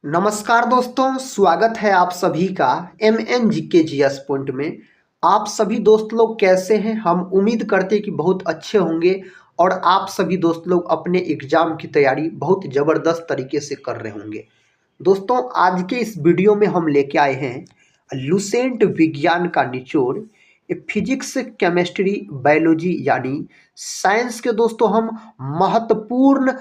नमस्कार दोस्तों, स्वागत है आप सभी का MNGK पॉइंट में। आप सभी दोस्त लोग कैसे हैं? हम उम्मीद करते हैं कि बहुत अच्छे होंगे और आप सभी दोस्त लोग अपने एग्जाम की तैयारी बहुत ज़बरदस्त तरीके से कर रहे होंगे। दोस्तों, आज के इस वीडियो में हम लेके आए हैं लुसेंट विज्ञान का निचोड़। फिजिक्स, केमिस्ट्री, बायोलॉजी यानी साइंस के दोस्तों हम महत्वपूर्ण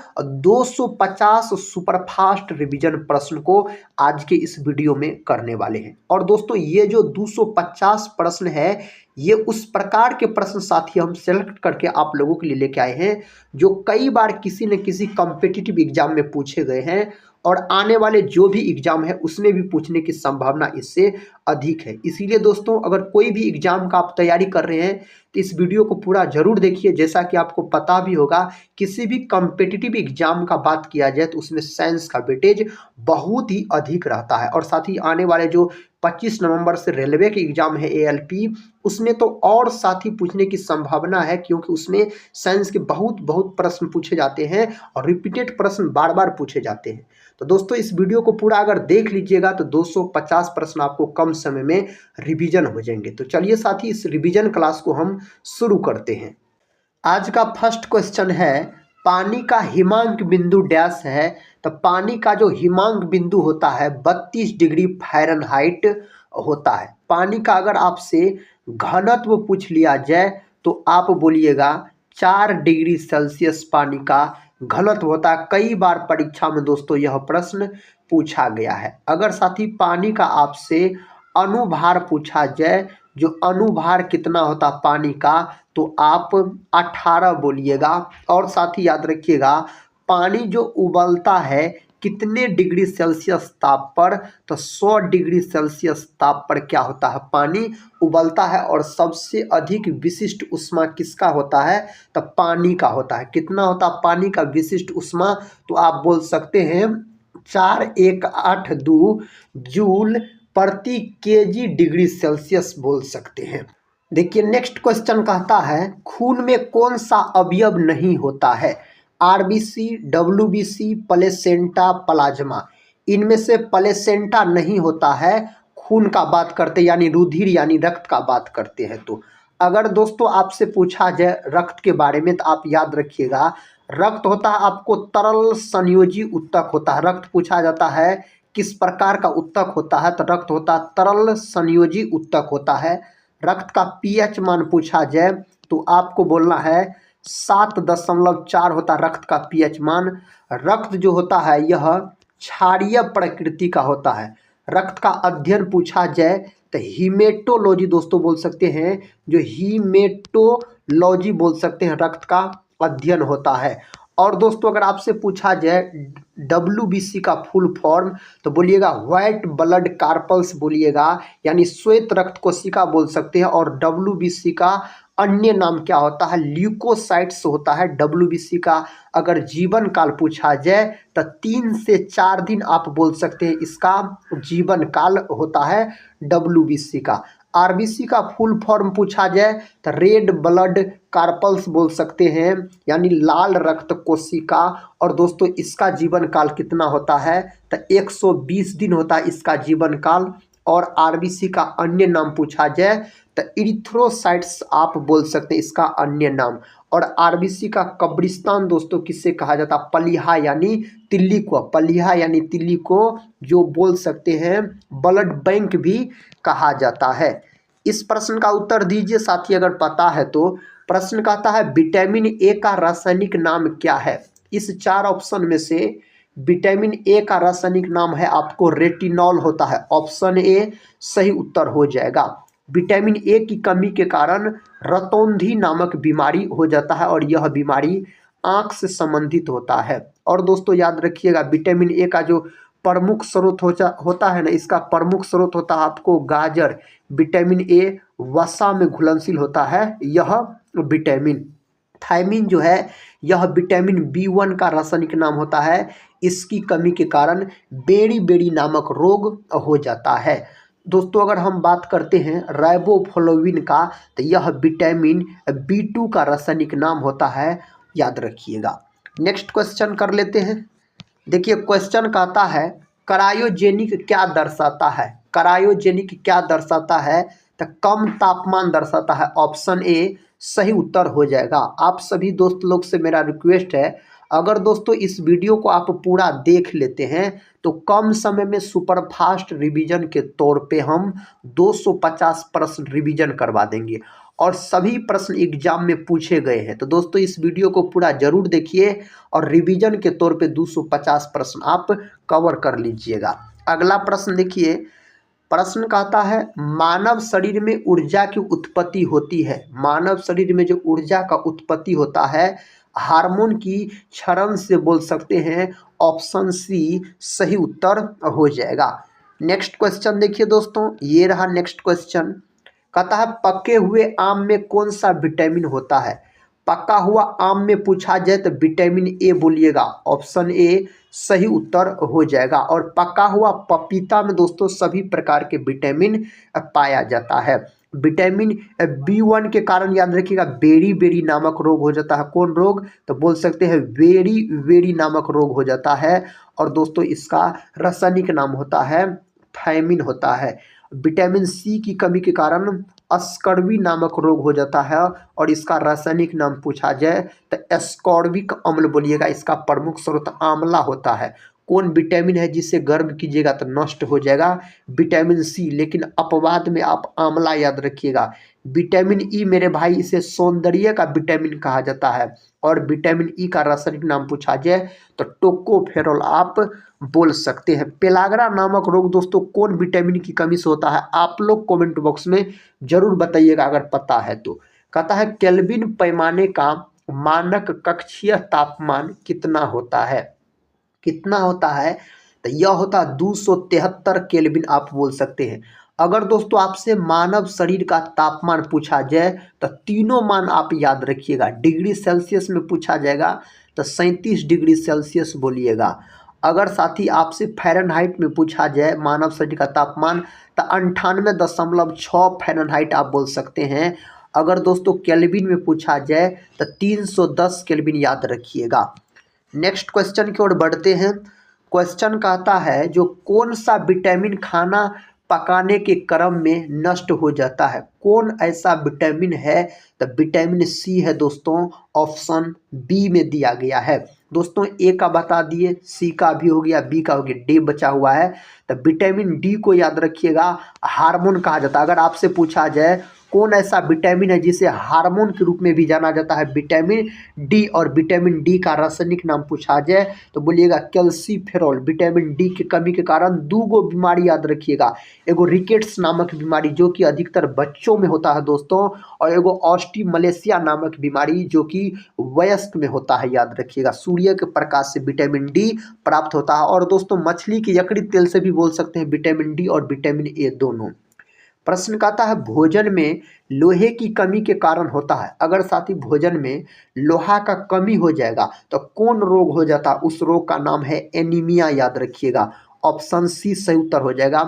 250 सुपरफास्ट रिवीजन प्रश्न को आज के इस वीडियो में करने वाले हैं। और दोस्तों, ये जो 250 प्रश्न है, ये उस प्रकार के प्रश्न साथी हम सेलेक्ट करके आप लोगों के लिए लेके आए हैं जो कई बार किसी न किसी कॉम्पिटिटिव एग्जाम में पूछे गए हैं और आने वाले जो भी एग्जाम है उसमें भी पूछने की संभावना इससे अधिक है। इसीलिए दोस्तों, अगर कोई भी एग्जाम का आप तैयारी कर रहे हैं तो इस वीडियो को पूरा जरूर देखिए। जैसा कि आपको पता भी होगा, किसी भी कॉम्पिटिटिव एग्जाम का बात किया जाए तो उसमें साइंस का वेटेज बहुत ही अधिक रहता है। और साथ ही आने वाले जो 25 नवंबर से रेलवे के एग्जाम है ALP, उसमें तो और साथ ही पूछने की संभावना है, क्योंकि उसमें साइंस के बहुत बहुत प्रश्न पूछे जाते हैं और रिपीटेड प्रश्न बार बार पूछे जाते हैं। तो दोस्तों, इस वीडियो को पूरा अगर देख लीजिएगा तो 250 प्रश्न आपको कम समय में रिवीजन हो जाएंगे। तो चलिए साथी, इस रिवीजन क्लास को हम शुरू करते हैं। आज का फर्स्ट क्वेश्चन है, पानी का हिमांक बिंदु डैश है। तो पानी का जो हिमांक बिंदु होता है 32 डिग्री फ़ारेनहाइट होता है। पानी का अगर आपसे घनत्व पूछ लिया जाए तो आप बोलिएगा 4 डिग्री सेल्सियस पानी का घनत्व होता है। कई बार परीक्षा में दोस्तों यह प्रश्न पूछा गया है। अगर साथी पानी का आपसे अनुभार पूछा जाए, जो अनुभार कितना होता पानी का, तो आप 18 बोलिएगा। और साथ ही याद रखिएगा, पानी जो उबलता है कितने डिग्री सेल्सियस ताप पर, तो 100 डिग्री सेल्सियस ताप पर क्या होता है, पानी उबलता है। और सबसे अधिक विशिष्ट ऊष्मा किसका होता है, तो पानी का होता है। कितना होता है पानी का विशिष्ट ऊष्मा, तो आप बोल सकते हैं 4182 जूल प्रति केजी डिग्री सेल्सियस बोल सकते हैं। देखिए नेक्स्ट क्वेश्चन कहता है, खून में कौन सा अवयव नहीं होता है? RBC, WBC, placenta, plasma. इनमें से प्लेसेंटा नहीं होता है। खून का बात करते यानी रुधिर यानी रक्त का बात करते हैं। तो अगर दोस्तों आपसे पूछा जाए रक्त के बारे में, तो आप याद रखिएगा, रक्त होता है आपको तरल संयोजी उत्तक होता है। रक्त पूछा जाता है किस प्रकार का उत्तक होता है, तो रक्त होता है तरल संयोजी उत्तक होता है। रक्त का pH मान पूछा जाए तो आपको बोलना है 7.4 होता है रक्त का pH मान। रक्त जो होता है यह क्षारीय प्रकृति का होता है। रक्त का अध्ययन पूछा जाए तो हीमेटोलॉजी दोस्तों बोल सकते हैं, जो हीमेटोलॉजी बोल सकते हैं, रक्त का अध्ययन होता है। और दोस्तों अगर आपसे पूछा जाए WBC का फुल फॉर्म, तो बोलिएगा व्हाइट ब्लड कार्पल्स बोलिएगा, यानी श्वेत रक्त कोशिका बोल सकते हैं। और WBC का अन्य नाम क्या होता है, ल्यूकोसाइट्स होता है। WBC का अगर जीवन काल पूछा जाए तो 3 से 4 दिन आप बोल सकते हैं, इसका जीवन काल होता है WBC का। RBC का फुल फॉर्म पूछा जाए तो रेड ब्लड कार्पल्स बोल सकते हैं, यानी लाल रक्त कोशिका। और दोस्तों इसका जीवन काल कितना होता है, तो 120 दिन होता है इसका जीवन काल। और RBC का अन्य नाम पूछा जाए तो इरिथ्रोसाइट्स आप बोल सकते हैं, इसका अन्य नाम। और RBC का कब्रिस्तान दोस्तों किससे कहा जाता है, पलिहा यानी तिल्ली को, पलिहा यानी तिल्ली को जो बोल सकते हैं ब्लड बैंक भी कहा जाता है। इस प्रश्न का उत्तर दीजिए साथी अगर पता है तो। प्रश्न कहता है विटामिन A का रासायनिक नाम क्या है? इस 4 ऑप्शन में से विटामिन A का रासायनिक नाम है आपको रेटिनॉल होता है। ऑप्शन A सही उत्तर हो जाएगा। विटामिन A की कमी के कारण रतौंधी नामक बीमारी हो जाता है और यह बीमारी आँख से संबंधित होता है। और दोस्तों याद रखिएगा, विटामिन A का जो प्रमुख स्रोत होता है ना, इसका प्रमुख स्रोत होता है आपको गाजर। विटामिन A वसा में घुलनशील होता है यह विटामिन। थायमिन जो है यह विटामिन B1 का रासायनिक नाम होता है। इसकी कमी के कारण बेरी बेरी नामक रोग हो जाता है। दोस्तों अगर हम बात करते हैं राइबोफ्लोविन का, तो यह विटामिन B2 का रासायनिक नाम होता है, याद रखिएगा। नेक्स्ट क्वेश्चन कर लेते हैं। देखिए क्वेश्चन कहता है, क्रायोजेनिक क्या दर्शाता है? क्रायोजेनिक क्या दर्शाता है? तो कम तापमान दर्शाता है। ऑप्शन ए सही उत्तर हो जाएगा। आप सभी दोस्त लोग से मेरा रिक्वेस्ट है, अगर दोस्तों इस वीडियो को आप पूरा देख लेते हैं तो कम समय में सुपरफास्ट रिवीजन के तौर पे हम 250 प्रश्न रिवीजन करवा देंगे और सभी प्रश्न एग्जाम में पूछे गए हैं। तो दोस्तों इस वीडियो को पूरा जरूर देखिए और रिवीजन के तौर पे 250 प्रश्न आप कवर कर लीजिएगा। अगला प्रश्न देखिए, प्रश्न कहता है मानव शरीर में ऊर्जा की उत्पत्ति होती है। मानव शरीर में जो ऊर्जा का उत्पत्ति होता है हार्मोन की क्षरण से बोल सकते हैं। ऑप्शन सी सही उत्तर हो जाएगा। नेक्स्ट क्वेश्चन देखिए दोस्तों, ये रहा नेक्स्ट क्वेश्चन। कहता है पके हुए आम में कौन सा विटामिन होता है? पका हुआ आम में पूछा जाए तो विटामिन ए बोलिएगा। ऑप्शन ए सही उत्तर हो जाएगा। और पका हुआ पपीता में दोस्तों सभी प्रकार के विटामिन पाया जाता है। विटामिन B1 के कारण याद रखिएगा बेरी बेरी नामक रोग हो जाता है। कौन रोग? तो बोल सकते हैं वेरी वेरी नामक रोग हो जाता है। और दोस्तों इसका रासायनिक नाम होता है थायमिन होता है। विटामिन सी की कमी के कारण अस्कर्वी नामक रोग हो जाता है और इसका रासायनिक नाम पूछा जाए तो एस्कॉर्बिक अम्ल बोलिएगा। इसका प्रमुख स्रोत आंवला होता है। कौन विटामिन है जिसे गर्म कीजिएगा तो नष्ट हो जाएगा? Vitamin C. लेकिन अपवाद में आप आंवला याद रखिएगा। विटामिन ई मेरे भाई इसे सौंदर्य का विटामिन कहा जाता है। और विटामिन ई का रासायनिक नाम पूछा जाए तो टोकोफेरोल आप बोल सकते हैं। पेलाग्रा नामक रोग दोस्तों कौन विटामिन की कमी से होता है? आप लोग कमेंट बॉक्स में जरूर बताइएगा अगर पता है तो। कहता है केल्विन पैमाने का मानक कक्षीय तापमान कितना होता है? कितना होता है? तो यह होता है 273 केल्विन आप बोल सकते हैं। अगर दोस्तों आपसे मानव शरीर का तापमान पूछा जाए तो तीनों मान आप याद रखिएगा। डिग्री सेल्सियस में पूछा जाएगा तो 37 डिग्री सेल्सियस बोलिएगा। अगर साथी आपसे फ़ारेनहाइट में पूछा जाए मानव शरीर का तापमान तो 98.6 फ़ारेनहाइट आप बोल सकते हैं। अगर दोस्तों केल्विन में पूछा जाए तो 310 केल्विन याद रखिएगा। नेक्स्ट क्वेश्चन की ओर बढ़ते हैं। क्वेश्चन कहता है जो कौन सा विटामिन खाना पकाने के क्रम में नष्ट हो जाता है? कौन ऐसा विटामिन है? तो विटामिन सी है दोस्तों। ऑप्शन बी में दिया गया है। दोस्तों ए का बता दिए, सी का भी हो गया, बी का हो गया, डी बचा हुआ है। तो विटामिन डी को याद रखिएगा हार्मोन कहा जाता है। अगर आपसे पूछा जाए कौन ऐसा विटामिन है जिसे हार्मोन के रूप में भी जाना जाता है? Vitamin D. और विटामिन डी का रासायनिक नाम पूछा जाए तो बोलिएगा कैल्सीफेरॉल। विटामिन डी की कमी के कारण दो बीमारी याद रखिएगा। एगो रिकेट्स नामक बीमारी जो कि अधिकतर बच्चों में होता है दोस्तों, और एगो ऑस्टिमलेशिया नामक बीमारी जो कि वयस्क में होता है याद रखिएगा। सूर्य के प्रकाश से विटामिन डी प्राप्त होता है। और दोस्तों मछली के यकृत तेल से भी बोल सकते हैं विटामिन डी और विटामिन ए दोनों। प्रश्न कहता है भोजन में लोहे की कमी के कारण होता है। अगर साथी भोजन में लोहा का कमी हो जाएगा तो कौन रोग हो जाता है? उस रोग का नाम है एनीमिया याद रखिएगा। ऑप्शन सी सही उत्तर हो जाएगा।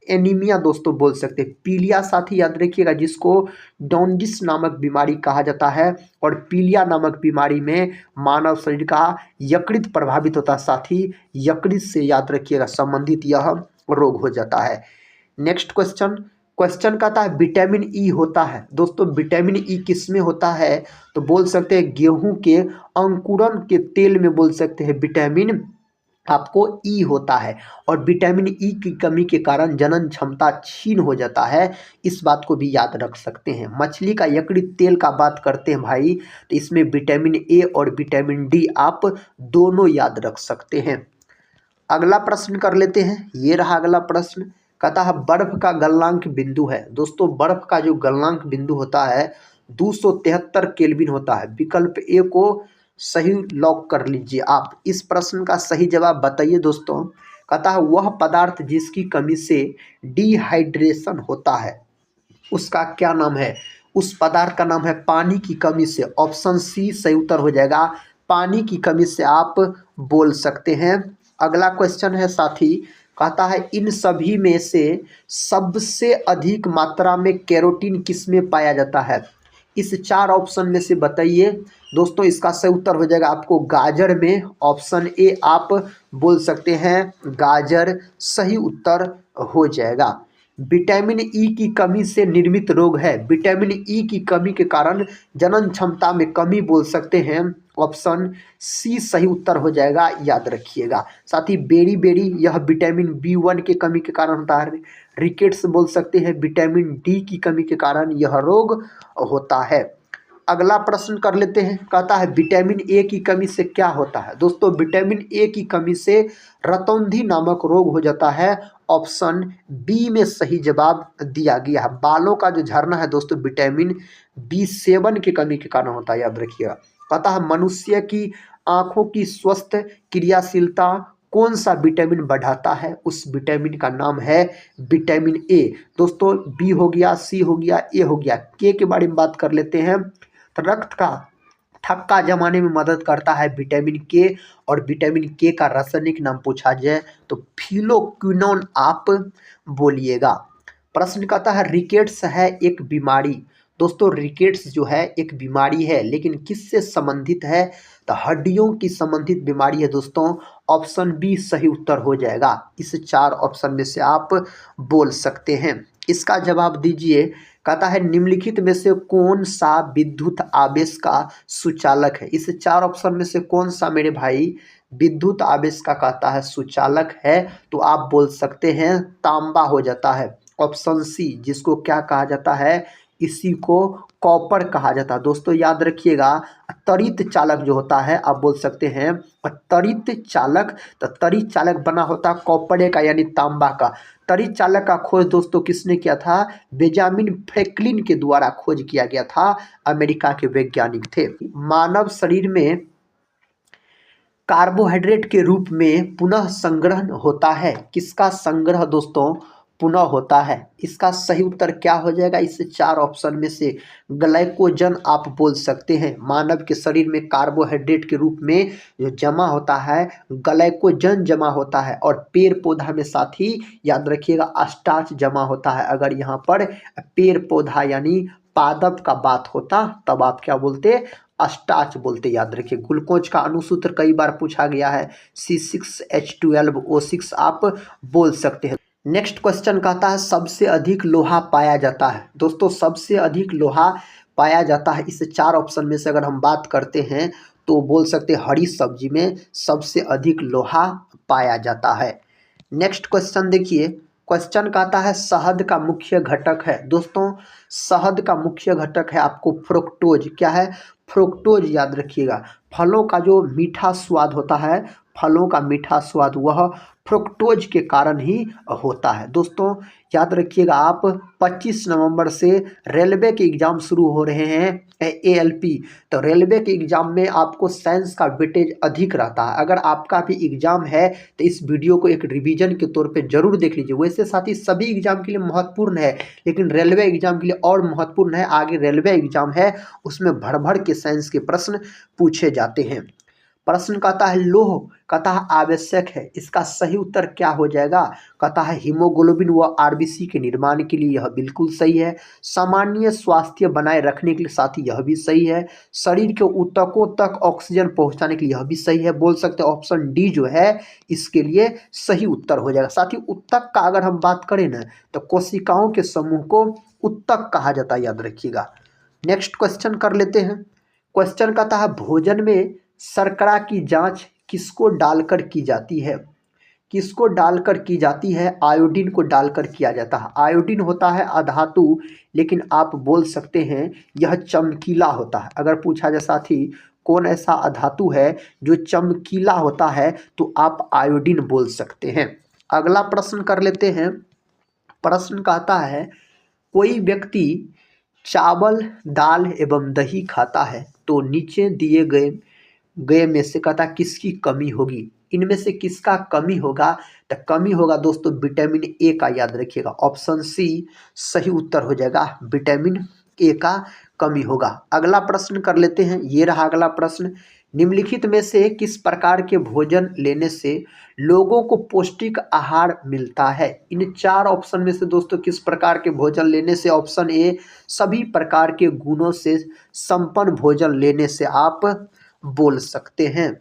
एनीमिया दोस्तों बोल सकते हैं। पीलिया साथी याद रखिएगा जिसको जॉन्डिस नामक बीमारी कहा जाता है। और पीलिया नामक बीमारी में मानव शरीर का यकृत प्रभावित होता है साथी। यकृत से याद रखिएगा संबंधित यह रोग हो जाता है। नेक्स्ट क्वेश्चन कहता है विटामिन ई होता है। दोस्तों विटामिन ई किस में होता है? तो बोल सकते हैं गेहूं के अंकुरन के तेल में बोल सकते हैं विटामिन आपको ई होता है। और विटामिन ई की कमी के कारण जनन क्षमता क्षीण हो जाता है। इस बात को भी याद रख सकते हैं। मछली का यकृत तेल का बात करते हैं भाई तो इसमें विटामिन ए और विटामिन डी आप दोनों याद रख सकते हैं। अगला प्रश्न कर लेते हैं। ये रहा अगला प्रश्न। कहता है बर्फ का गलनांक बिंदु है। दोस्तों बर्फ का जो गलनांक बिंदु होता है 273 केल्विन होता है। विकल्प ए को सही लॉक कर लीजिए आप। इस प्रश्न का सही जवाब बताइए दोस्तों। कहता है वह पदार्थ जिसकी कमी से डिहाइड्रेशन होता है उसका क्या नाम है? उस पदार्थ का नाम है पानी की कमी से। ऑप्शन सी सही उत्तर हो जाएगा। पानी की कमी से आप बोल सकते हैं। अगला क्वेश्चन है साथी, कहता है इन सभी में से सबसे अधिक मात्रा में कैरोटीन किस में पाया जाता है? इस चार ऑप्शन में से बताइए दोस्तों इसका सही उत्तर हो जाएगा आपको गाजर में, ऑप्शन ए आप बोल सकते हैं गाजर सही उत्तर हो जाएगा। विटामिन ई की कमी से निर्मित रोग है, विटामिन ई की कमी के कारण जनन क्षमता में कमी बोल सकते हैं, ऑप्शन सी सही उत्तर हो जाएगा, याद रखिएगा। साथ ही बेरी बेरी यह विटामिन बी1 की कमी के कारण होता है। रिकेट्स बोल सकते हैं विटामिन डी की कमी के कारण यह रोग होता है। अगला प्रश्न कर लेते हैं, कहता है विटामिन ए की कमी से क्या होता है। दोस्तों विटामिन ए की कमी से रतौंधी नामक रोग हो जाता है, ऑप्शन बी में सही जवाब दिया गया है। बालों का जो झड़ना है दोस्तों विटामिन बी7 की कमी के कारण होता है, याद रखिएगा। कहता है मनुष्य की आंखों की स्वस्थ क्रियाशीलता कौन सा विटामिन बढ़ाता है, उस विटामिन का नाम है विटामिन ए। दोस्तों बी हो गया, सी हो गया, ए हो गया, के बारे में बात कर लेते हैं। तो रक्त का थक्का जमाने में मदद करता है विटामिन के, और विटामिन के का रासायनिक नाम पूछा जाए तो फिलोक्विनोन आप बोलिएगा। प्रश्न कहता है रिकेट्स है एक बीमारी। दोस्तों रिकेट्स जो है एक बीमारी है, लेकिन किससे संबंधित है, तो हड्डियों की संबंधित बीमारी है दोस्तों, ऑप्शन बी सही उत्तर हो जाएगा। इस 4 ऑप्शन में से आप बोल सकते हैं, इसका जवाब दीजिए। कहता है निम्नलिखित में से कौन सा विद्युत आवेश का सुचालक है, इस 4 ऑप्शन में से कौन सा मेरे भाई विद्युत आवेश का कहता है सुचालक है, तो आप बोल सकते हैं तांबा हो जाता है, ऑप्शन सी, जिसको क्या कहा जाता है, इसी को कॉपर कहा जाता है। दोस्तों याद रखिएगा त्वरित चालक जो होता है आप बोल सकते हैं त्वरित चालक, तो त्वरित चालक बना होता है कॉपर का यानी तांबा का। त्वरित चालक का खोज दोस्तों किसने किया था, बेंजामिन फ्रैंकलिन के द्वारा खोज किया गया था, अमेरिका के वैज्ञानिक थे। मानव शरीर में कार्बोहाइड्रेट के रूप में पुनः संग्रहण होता है, किसका संग्रह दोस्तों पुनः होता है, इसका सही उत्तर क्या हो जाएगा, इस 4 ऑप्शन में से ग्लाइकोजन आप बोल सकते हैं। मानव के शरीर में कार्बोहाइड्रेट के रूप में जो जमा होता है ग्लाइकोजन जमा होता है, और पेड़ पौधा में साथ ही याद रखिएगा स्टार्च जमा होता है। अगर यहाँ पर पेड़ पौधा यानी पादप का बात होता तब आप क्या बोलते, स्टार्च बोलते, याद रखिए। ग्लूकोज का अणुसूत्र कई बार पूछा गया है, C6H12O6 आप बोल सकते हैं। नेक्स्ट क्वेश्चन कहता है सबसे अधिक लोहा पाया जाता है। दोस्तों सबसे अधिक लोहा पाया जाता है, इस 4 ऑप्शन में से अगर हम बात करते हैं तो बोल सकते हैं हरी सब्जी में सबसे अधिक लोहा पाया जाता है। नेक्स्ट क्वेश्चन देखिए, क्वेश्चन कहता है शहद का मुख्य घटक है। दोस्तों शहद का मुख्य घटक है आपको फ्रुक्टोज, क्या है, फ्रुक्टोज, याद रखिएगा। फलों का जो मीठा स्वाद होता है, फलों का मीठा स्वाद वह फ्रुक्टोज के कारण ही होता है। दोस्तों याद रखिएगा आप 25 नवंबर से रेलवे के एग्ज़ाम शुरू हो रहे हैं, ALP, तो रेलवे के एग्ज़ाम में आपको साइंस का वेटेज अधिक रहता है। अगर आपका भी एग्ज़ाम है तो इस वीडियो को एक रिवीजन के तौर पे जरूर देख लीजिए। वैसे साथ ही सभी एग्ज़ाम के लिए महत्वपूर्ण है, लेकिन रेलवे एग्ज़ाम के लिए और महत्वपूर्ण है। आगे रेलवे एग्ज़ाम है उसमें भर भर के साइंस के प्रश्न पूछे जाते हैं। प्रश्न कहता है लोह कहता है आवश्यक है, इसका सही उत्तर क्या हो जाएगा, कहता है हीमोग्लोबिन व RBC के निर्माण के लिए, यह बिल्कुल सही है। सामान्य स्वास्थ्य बनाए रखने के लिए, साथ ही यह भी सही है। शरीर के ऊतकों तक ऑक्सीजन पहुंचाने के लिए, यह भी सही है। बोल सकते हैं ऑप्शन डी जो है इसके लिए सही उत्तर हो जाएगा। साथ ही ऊतक का अगर हम बात करें ना तो कोशिकाओं के समूह को ऊतक कहा जाता है, याद रखिएगा। नेक्स्ट क्वेश्चन कर लेते हैं। क्वेश्चन कहता है भोजन में शर्करा की जांच किसको डालकर की जाती है, किसको डालकर की जाती है, आयोडीन को डालकर किया जाता है। आयोडीन होता है अधातु, लेकिन आप बोल सकते हैं यह चमकीला होता है। अगर पूछा जाए साथी कौन ऐसा अधातु है जो चमकीला होता है तो आप आयोडीन बोल सकते हैं। अगला प्रश्न कर लेते हैं। प्रश्न कहता है कोई व्यक्ति चावल दाल एवं दही खाता है तो नीचे दिए गए में से कहता किसकी कमी होगी, इनमें से किसका कमी होगा, तो कमी होगा दोस्तों विटामिन ए का, याद रखिएगा। ऑप्शन सी सही उत्तर हो जाएगा, विटामिन ए का कमी होगा। अगला प्रश्न कर लेते हैं, ये रहा अगला प्रश्न। निम्नलिखित में से किस प्रकार के भोजन लेने से लोगों को पौष्टिक आहार मिलता है? इन 4 ऑप्शन में से दोस्तों किस प्रकार के भोजन लेने से? ऑप्शन ए, सभी प्रकार के गुणों से संपन्न भोजन लेने से आप बोल सकते हैं।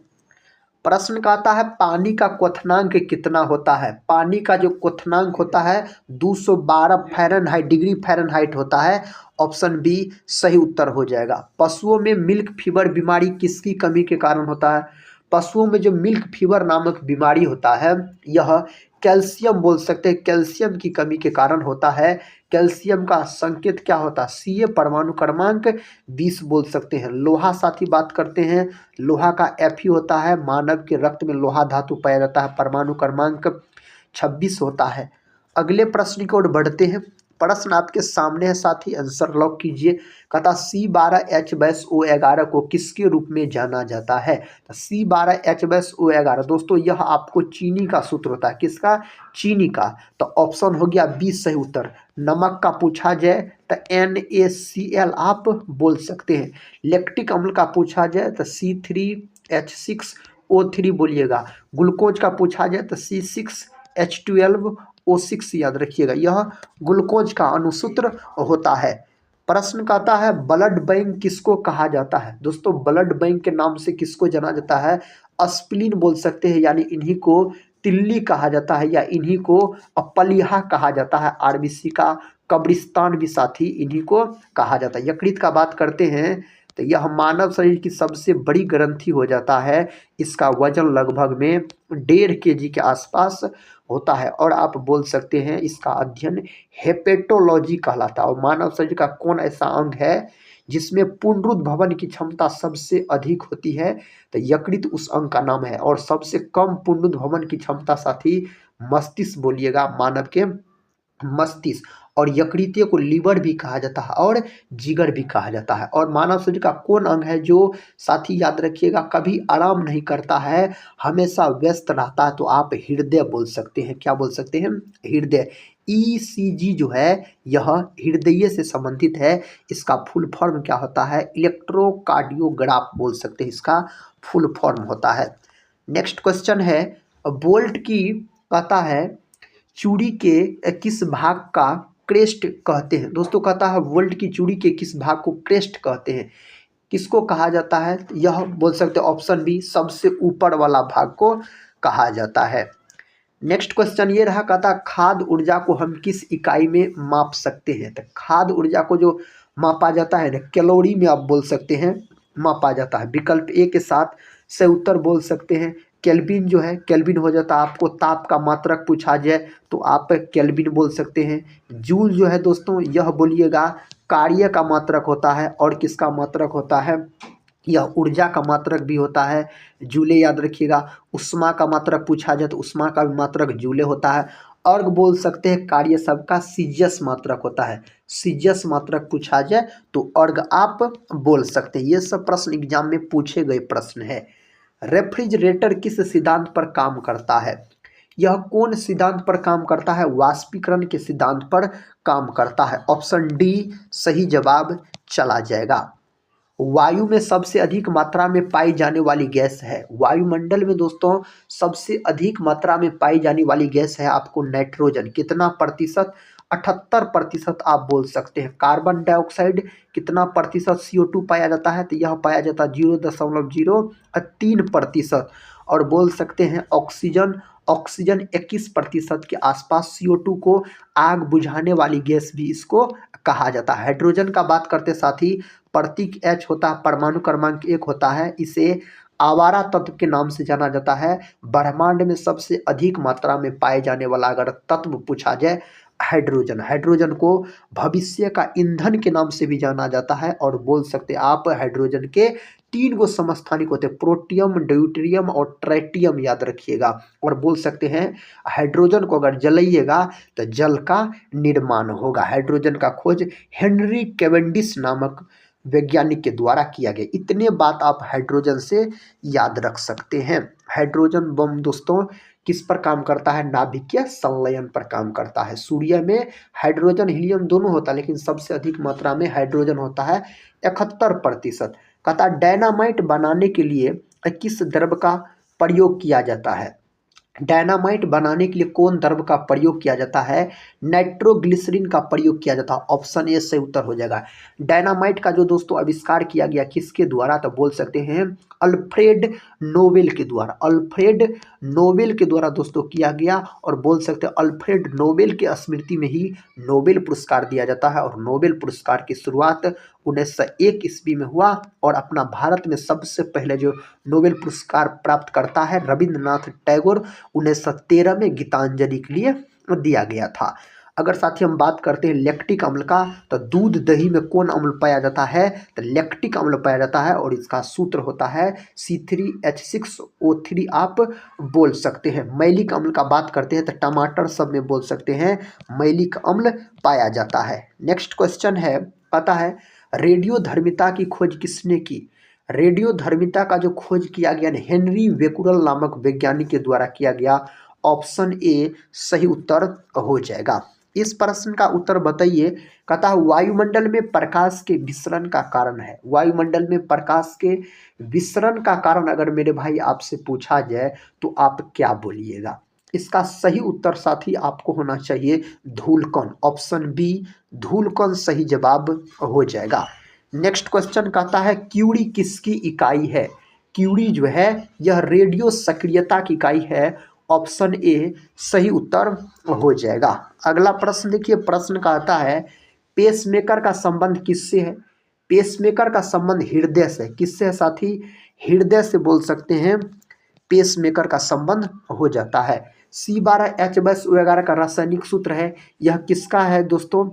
प्रश्न का आता है पानी का क्वथनांक कितना होता है? पानी का जो क्वथनांक होता है 212 फ़ारेनहाइट डिग्री फ़ारेनहाइट होता है। ऑप्शन बी सही उत्तर हो जाएगा। पशुओं में मिल्क फीवर बीमारी किसकी कमी के कारण होता है? पशुओं में जो मिल्क फीवर नामक बीमारी होता है यह कैल्शियम बोल सकते हैं, कैल्शियम की कमी के कारण होता है। कैल्शियम का संकेत क्या होता है? Ca परमाणु क्रमांक 20 बोल सकते हैं। लोहा साथी बात करते हैं, लोहा का Fe होता है। मानव के रक्त में लोहा धातु पाया जाता है, परमाणु क्रमांक 26 होता है। अगले प्रश्न की ओर बढ़ते हैं। प्रश्न आपके सामने है साथी, आंसर लॉक कीजिए। कहता C12H+O11 को किसके रूप में जाना जाता है? तो C12H+O11 दोस्तों यह आपको चीनी का सूत्र होता है। किसका? चीनी का। तो ऑप्शन हो गया बी सही उत्तर। नमक का पूछा जाए तो NaCl आप बोल सकते हैं। लैक्टिक अम्ल का पूछा जाए तो C3H6O3 बोलिएगा। ग्लूकोज का पूछा जाए तो C6H12O6 याद रखिएगा, यह ग्लूकोज का अणुसूत्र होता है। प्रश्न का आता है ब्लड बैंक किसको कहा जाता है? दोस्तों ब्लड बैंक के नाम से किसको जाना जाता है? अस्प्लिन बोल सकते हैं, यानी इन्हीं को तिल्ली कहा जाता है या इन्हीं को अपलिहा कहा जाता है। आरबीसी का कब्रिस्तान भी साथी इन्हीं को कहा जाता है। यकृत का बात करते हैं तो यह मानव शरीर की सबसे बड़ी ग्रंथि हो जाता है। इसका वजन लगभग में 1.5 kg के आसपास होता है और आप बोल सकते हैं इसका अध्ययन हेपेटोलॉजी कहलाता है। और मानव शरीर का कौन ऐसा अंग है जिसमें पुनरुद्भवन की क्षमता सबसे अधिक होती है? तो यकृत उस अंग का नाम है। और सबसे कम पुनरुद्भवन की क्षमता साथी मस्तिष्क बोलिएगा, मानव के मस्तिष्क। और यकृतीय को लीवर भी कहा जाता है और जिगर भी कहा जाता है। और मानव शरीर का कौन अंग है जो साथी याद रखिएगा कभी आराम नहीं करता है, हमेशा व्यस्त रहता है? तो आप हृदय बोल सकते हैं। क्या बोल सकते हैं? हृदय। ECG जो है यह हृदय से संबंधित है। इसका फुल फॉर्म क्या होता है? इलेक्ट्रोकार्डियोग्राफ बोल सकते हैं, इसका फुल फॉर्म होता है। नेक्स्ट क्वेश्चन है बोल्ट की कहता है चूड़ी के किस भाग का क्रेस्ट कहते हैं? दोस्तों कहता है वोल्ट की चूड़ी के किस भाग को क्रेस्ट कहते हैं? किसको कहा जाता है? यह बोल सकते हैं ऑप्शन बी सबसे ऊपर वाला भाग को कहा जाता है। नेक्स्ट क्वेश्चन ये रहा, कहता खाद्य ऊर्जा को हम किस इकाई में माप सकते हैं? तो खाद्य ऊर्जा को जो मापा जाता है ना, कैलोरी में आप बोल सकते हैं मापा जाता है। विकल्प ए के साथ से उत्तर बोल सकते हैं। केल्विन जो है केल्विन हो जाता है। आपको ताप का मात्रक पूछा जाए तो आप केल्विन बोल सकते हैं। जूल जो है दोस्तों यह बोलिएगा कार्य का मात्रक होता है। और किसका मात्रक होता है? यह ऊर्जा का मात्रक भी होता है, जूले याद रखिएगा। उष्मा का मात्रक पूछा जाए तो उष्मा का भी मात्रक जूले होता है। अर्ग बोल सकते हैं कार्य सबका सीजियस मात्रक होता है। सीजियस मात्रक पूछा जाए तो अर्ग आप बोल सकते हैं। ये सब प्रश्न एग्जाम में पूछे गए प्रश्न है। रेफ्रिजरेटर किस सिद्धांत पर काम करता है? यह कौन सिद्धांत पर काम करता है? वाष्पीकरण के सिद्धांत पर काम करता है। ऑप्शन डी सही जवाब चला जाएगा। वायु में सबसे अधिक मात्रा में पाई जाने वाली गैस है? वायुमंडल में दोस्तों सबसे अधिक मात्रा में पाई जाने वाली गैस है आपको नाइट्रोजन। कितना प्रतिशत? 78% आप बोल सकते हैं। कार्बन डाइऑक्साइड कितना प्रतिशत CO2 पाया जाता है? तो यह पाया जाता है 0.03%। और बोल सकते हैं ऑक्सीजन 21% के आसपास। CO2 को आग बुझाने वाली गैस भी इसको कहा जाता है। हाइड्रोजन का बात करते साथी प्रतीक H होता है, परमाणु क्रमांक 1 होता है। इसे आवारा तत्व के नाम से जाना जाता है। ब्रह्मांड में सबसे अधिक मात्रा में पाए जाने वाला अगर तत्व पूछा जाए हाइड्रोजन। हाइड्रोजन को भविष्य का ईंधन के नाम से भी जाना जाता है। और बोल सकते हैं आप हाइड्रोजन के 3 गो समस्थानिक होते हैं, प्रोटियम, ड्यूटेरियम और ट्राइटियम याद रखिएगा। और बोल सकते हैं हाइड्रोजन को अगर जलाइएगा तो जल का निर्माण होगा। हाइड्रोजन का खोज हेनरी कैवेंडिश नामक वैज्ञानिक के द्वारा किया गया। इतने बात आप हाइड्रोजन से याद रख सकते हैं। हाइड्रोजन बम दोस्तों किस पर काम करता है? नाभिकीय संलयन पर काम करता है। सूर्य में हाइड्रोजन हीलियम दोनों होता है, लेकिन सबसे अधिक मात्रा में हाइड्रोजन होता है 71%। कहता डायनामाइट बनाने के लिए किस द्रव का प्रयोग किया जाता है? डायनामाइट बनाने के लिए कौन द्रव का प्रयोग किया जाता है? नाइट्रोग्लिसरीन का प्रयोग किया जाता है। ऑप्शन ए सही उत्तर हो जाएगा। डायनामाइट का जो दोस्तों आविष्कार किया गया किसके द्वारा? तो बोल सकते हैं अल्फ्रेड नोबेल के द्वारा। अल्फ्रेड नोबेल के द्वारा दोस्तों किया गया, और बोल सकते हैं अल्फ्रेड नोबेल की स्मृति में ही नोबेल पुरस्कार दिया जाता है। और नोबेल पुरस्कार की शुरुआत 1901 ईस्वी में हुआ, और अपना भारत में सबसे पहले जो नोबेल पुरस्कार प्राप्त करता है रविंद्रनाथ टैगोर 1913 में गीतांजलि के लिए दिया गया था। अगर साथी हम बात करते हैं लैक्टिक अम्ल का, तो दूध दही में कौन अम्ल पाया जाता है? तो लैक्टिक अम्ल पाया जाता है, और इसका सूत्र होता है C3H6O3 आप बोल सकते हैं। मैलिक अम्ल का बात करते हैं तो टमाटर सब में बोल सकते हैं मैलिक अम्ल पाया जाता है। नेक्स्ट क्वेश्चन है, पता है रेडियोधर्मिता की खोज किसने की? रेडियोधर्मिता का जो खोज किया गया ना हेनरी बेकुरल नामक वैज्ञानिक के द्वारा किया गया। ऑप्शन ए सही उत्तर हो जाएगा। इस प्रश्न का उत्तर बताइए। कहता है वायुमंडल में प्रकाश के विसरण का कारण है। वायुमंडल में प्रकाश के विसरण का कारण अगर मेरे भाई आपसे पूछा जाए तो आप क्या बोलिएगा? इसका सही उत्तर साथी आपको होना चाहिए धूलकण। ऑप्शन बी धूलकण सही जवाब हो जाएगा। नेक्स्ट क्वेश्चन कहता है क्यूरी किसकी इकाई है? क्यूरी जो है यह रेडियो सक्रियता की इकाई है। ऑप्शन ए सही उत्तर हो जाएगा। अगला प्रश्न देखिए, प्रश्न कहता है पेसमेकर का संबंध किससे है? पेसमेकर का संबंध हृदय से। किससे है साथी? हृदय से बोल सकते हैं पेसमेकर का संबंध हो जाता है। C12H12O11 का रासायनिक सूत्र है, यह किसका है दोस्तों?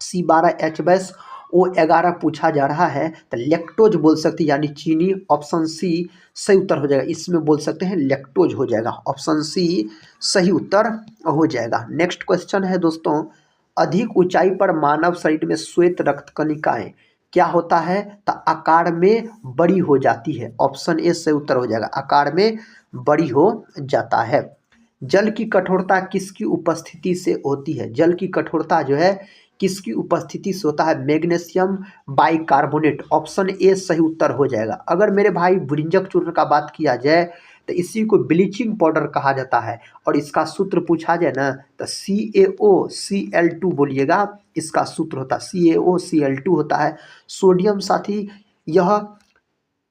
C12H12O11 पूछा जा रहा है तो लैक्टोज बोल सकते हैं, यानी चीनी। ऑप्शन सी सही उत्तर हो जाएगा। इसमें बोल सकते हैं लैक्टोज हो जाएगा। ऑप्शन सी सही उत्तर हो जाएगा। नेक्स्ट क्वेश्चन है दोस्तों, अधिक ऊंचाई पर मानव शरीर में श्वेत रक्त कणिकाएं क्या होता है? तो आकार में बड़ी हो जाती है। ऑप्शन ए सही उत्तर हो जाएगा, आकार में बड़ी हो जाता है। जल की कठोरता किसकी उपस्थिति से होती है? जल की कठोरता जो है किसकी उपस्थिति से होता है? Magnesium bicarbonate. ऑप्शन ए सही उत्तर हो जाएगा। अगर मेरे भाई वृंजक चूर्ण का बात किया जाए तो इसी को ब्लीचिंग पाउडर कहा जाता है, और इसका सूत्र पूछा जाए ना तो CaOCl2 बोलिएगा, इसका सूत्र होता है CaOCl2 होता है। सोडियम साथी यह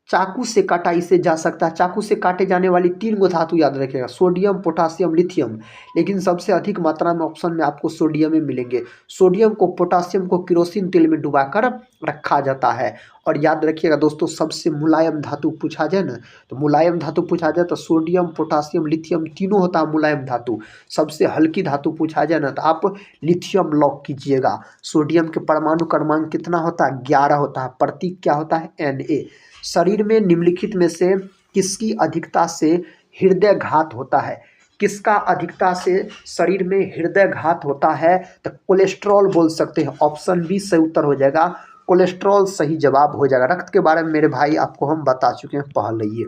चाकू से काटा इसे जा सकता है। चाकू से काटे जाने वाली 3 गो धातु याद रखिएगा, सोडियम, पोटासियम, लिथियम, लेकिन सबसे अधिक मात्रा में ऑप्शन में आपको सोडियम ही मिलेंगे। सोडियम को, पोटासियम को केरोसिन तेल में डुबाकर रखा जाता है। और याद रखिएगा दोस्तों, सबसे मुलायम धातु पूछा जाए ना तो मुलायम धातु पूछा जाए तो सोडियम, पोटासियम, लिथियम तीनों होता है मुलायम धातु। सबसे हल्की धातु पूछा जाए ना तो आप लिथियम लॉक कीजिएगा। सोडियम के परमाणु क्रमांक कितना होता है? 11 होता है। प्रतीक क्या होता है? Na। शरीर में निम्नलिखित में से किसकी अधिकता से हृदय घात होता है? किसका अधिकता से शरीर में हृदय घात होता है? तो कोलेस्ट्रॉल बोल सकते हैं। ऑप्शन बी सही उत्तर हो जाएगा, कोलेस्ट्रॉल सही जवाब हो जाएगा। रक्त के बारे में मेरे भाई आपको हम बता चुके हैं पहले ही।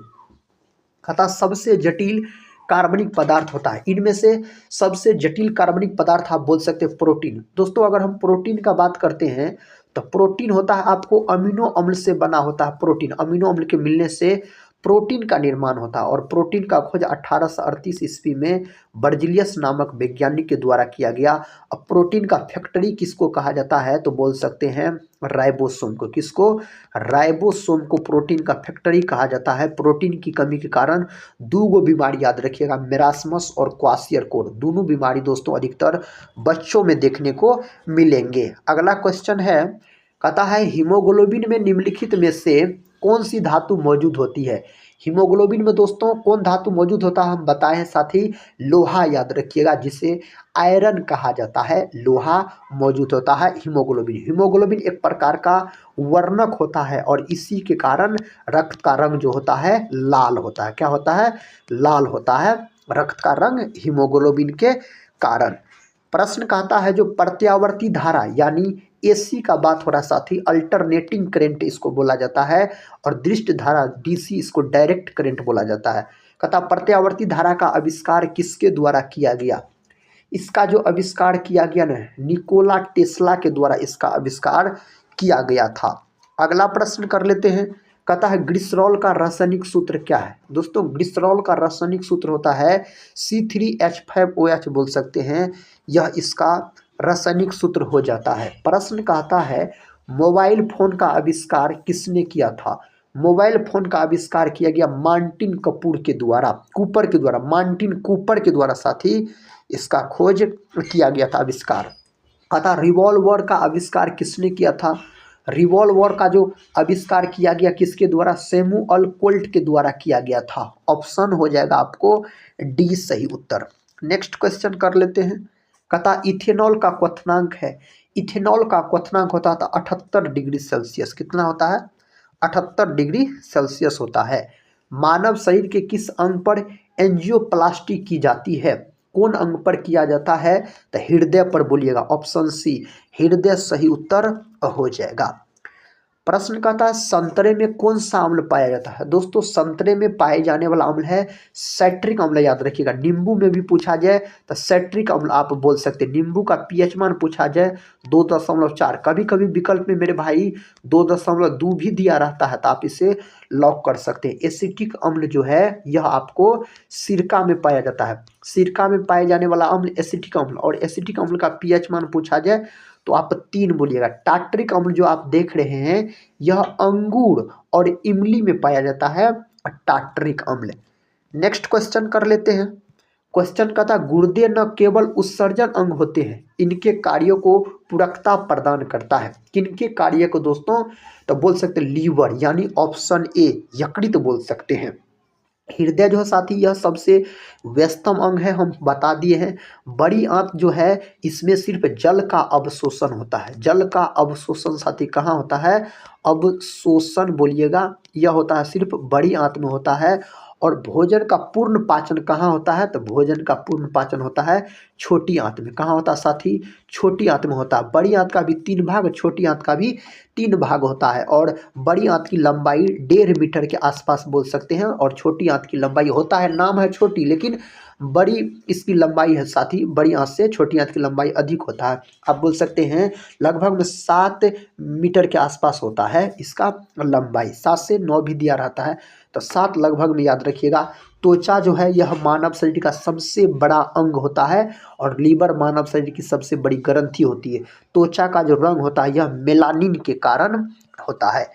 कहता सबसे जटिल कार्बनिक पदार्थ होता है। इनमें से सबसे जटिल कार्बनिक पदार्थ आप बोल सकते हैं प्रोटीन। दोस्तों अगर हम प्रोटीन का बात करते हैं तो प्रोटीन होता है आपको अमीनो अम्ल से बना होता है। प्रोटीन अमीनो अम्ल के मिलने से प्रोटीन का निर्माण होता है, और प्रोटीन का खोज 1838 ईस्वी में बर्जिलियस नामक वैज्ञानिक के द्वारा किया गया। अब प्रोटीन का फैक्ट्री किसको कहा जाता है? तो बोल सकते हैं राइबोसोम को। किसको? राइबोसोम को प्रोटीन का फैक्ट्री कहा जाता है। प्रोटीन की कमी के कारण 2 गो बीमारी याद रखिएगा, मेरास्मस और क्वाशियरकोड। दोनों बीमारी दोस्तों अधिकतर बच्चों में देखने को मिलेंगे। अगला क्वेश्चन है, कहता है हीमोग्लोबिन में निम्नलिखित में से कौन सी धातु मौजूद होती है? हीमोग्लोबिन में दोस्तों कौन धातु मौजूद होता है हम बताए हैं साथी? लोहा याद रखिएगा, जिसे आयरन कहा जाता है। लोहा मौजूद होता है हीमोग्लोबिन। हीमोग्लोबिन एक प्रकार का वर्णक होता है, और इसी के कारण रक्त का रंग जो होता है लाल होता है। क्या होता है? लाल होता है रक्त का रंग हीमोग्लोबिन के कारण। प्रश्न कहता है जो प्रत्यावर्ती धारा यानी AC का बात हो रहा है साथी, अल्टरनेटिंग करंट इसको बोला जाता है, और दृष्ट धारा DC इसको डायरेक्ट करंट बोला जाता है। कहता प्रत्यावर्ती धारा का आविष्कार किसके द्वारा किया गया? इसका जो आविष्कार किया गया ना निकोला टेस्ला के द्वारा इसका आविष्कार किया गया था। अगला प्रश्न कर लेते हैं, कहता है ग्लिसरॉल का रासायनिक सूत्र क्या है। दोस्तों ग्लिसरॉल का रासायनिक सूत्र होता है C3H5OH बोल सकते हैं, यह इसका रासायनिक सूत्र हो जाता है। प्रश्न कहता है मोबाइल फोन का आविष्कार किसने किया था। मोबाइल फोन का आविष्कार किया गया मार्टिन कूपर के द्वारा, मार्टिन कूपर के द्वारा साथी इसका खोज किया गया था, आविष्कार। अतः रिवॉल्वर का आविष्कार किसने किया था। रिवॉल्वर का जो आविष्कार किया गया किसके द्वारा, सैमुअल कोल्ट के द्वारा किया गया था। ऑप्शन हो जाएगा आपको डी सही उत्तर। नेक्स्ट क्वेश्चन कर लेते हैं। कहता इथेनॉल का क्वथनांक है। इथेनॉल का क्वथनांक होता था 78 डिग्री सेल्सियस। कितना होता है, 78 डिग्री सेल्सियस होता है। मानव शरीर के किस अंग पर एंजियोप्लास्टी की जाती है। कौन अंग पर किया जाता है, तो हृदय पर बोलिएगा। ऑप्शन सी हृदय सही उत्तर हो जाएगा। प्रश्न कहता है संतरे में कौन सा अम्ल पाया जाता है। दोस्तों संतरे में पाए जाने वाला अम्ल है सैट्रिक अम्ल, याद रखिएगा। नींबू में भी पूछा जाए तो सैट्रिक अम्ल आप बोल सकते हैं। नींबू का पीएच मान पूछा जाए 2.4, कभी कभी विकल्प में मेरे भाई 2.2 भी दिया रहता है, तो आप इसे लॉक कर सकते हैं। एसिटिक अम्ल जो है यह आपको सिरका में पाया जाता है। सिरका में पाए जाने वाला अम्ल एसिटिक अम्ल, और एसिटिक अम्ल का पीएच मान पूछा जाए तो आप 3 बोलिएगा। टार्टरिक अम्ल जो आप देख रहे हैं यह अंगूर और इमली में पाया जाता है टार्टरिक अम्ल। नेक्स्ट क्वेश्चन कर लेते हैं। क्वेश्चन का था गुर्दे न केवल उत्सर्जन अंग होते हैं, इनके कार्यों को पूरकता प्रदान करता है। किनके कार्य को दोस्तों, तो बोल सकते हैं लीवर, यानी ऑप्शन ए यकृत बोल सकते हैं। हृदय जो है साथी यह सबसे व्यस्तम अंग है, हम बता दिए हैं। बड़ी आंत जो है इसमें सिर्फ जल का अवशोषण होता है। जल का अवशोषण साथी कहाँ होता है, अवशोषण बोलिएगा, यह होता है सिर्फ बड़ी आंत में होता है। और भोजन का पूर्ण पाचन कहाँ होता है, तो भोजन का पूर्ण पाचन होता है छोटी आंत में। कहाँ होता है साथी, छोटी आंत में होता है। बड़ी आंत का भी 3 भाग, छोटी आंत का भी 3 भाग होता है। और बड़ी आंत की लंबाई 1.5 मीटर के आसपास बोल सकते हैं, और छोटी आंत की लंबाई होता है, नाम है छोटी लेकिन बड़ी इसकी लंबाई है साथी, बड़ी आंत से छोटी आंत की लंबाई अधिक होता है। आप बोल सकते हैं लगभग में 7 मीटर के आसपास होता है इसका लंबाई, 7 से 9 भी दिया रहता है, तो 7 लगभग में याद रखिएगा। त्वचा जो है यह मानव शरीर का सबसे बड़ा अंग होता है, और लीवर मानव शरीर की सबसे बड़ी ग्रंथि होती है। त्वचा का जो रंग होता है यह मेलानिन के कारण होता है।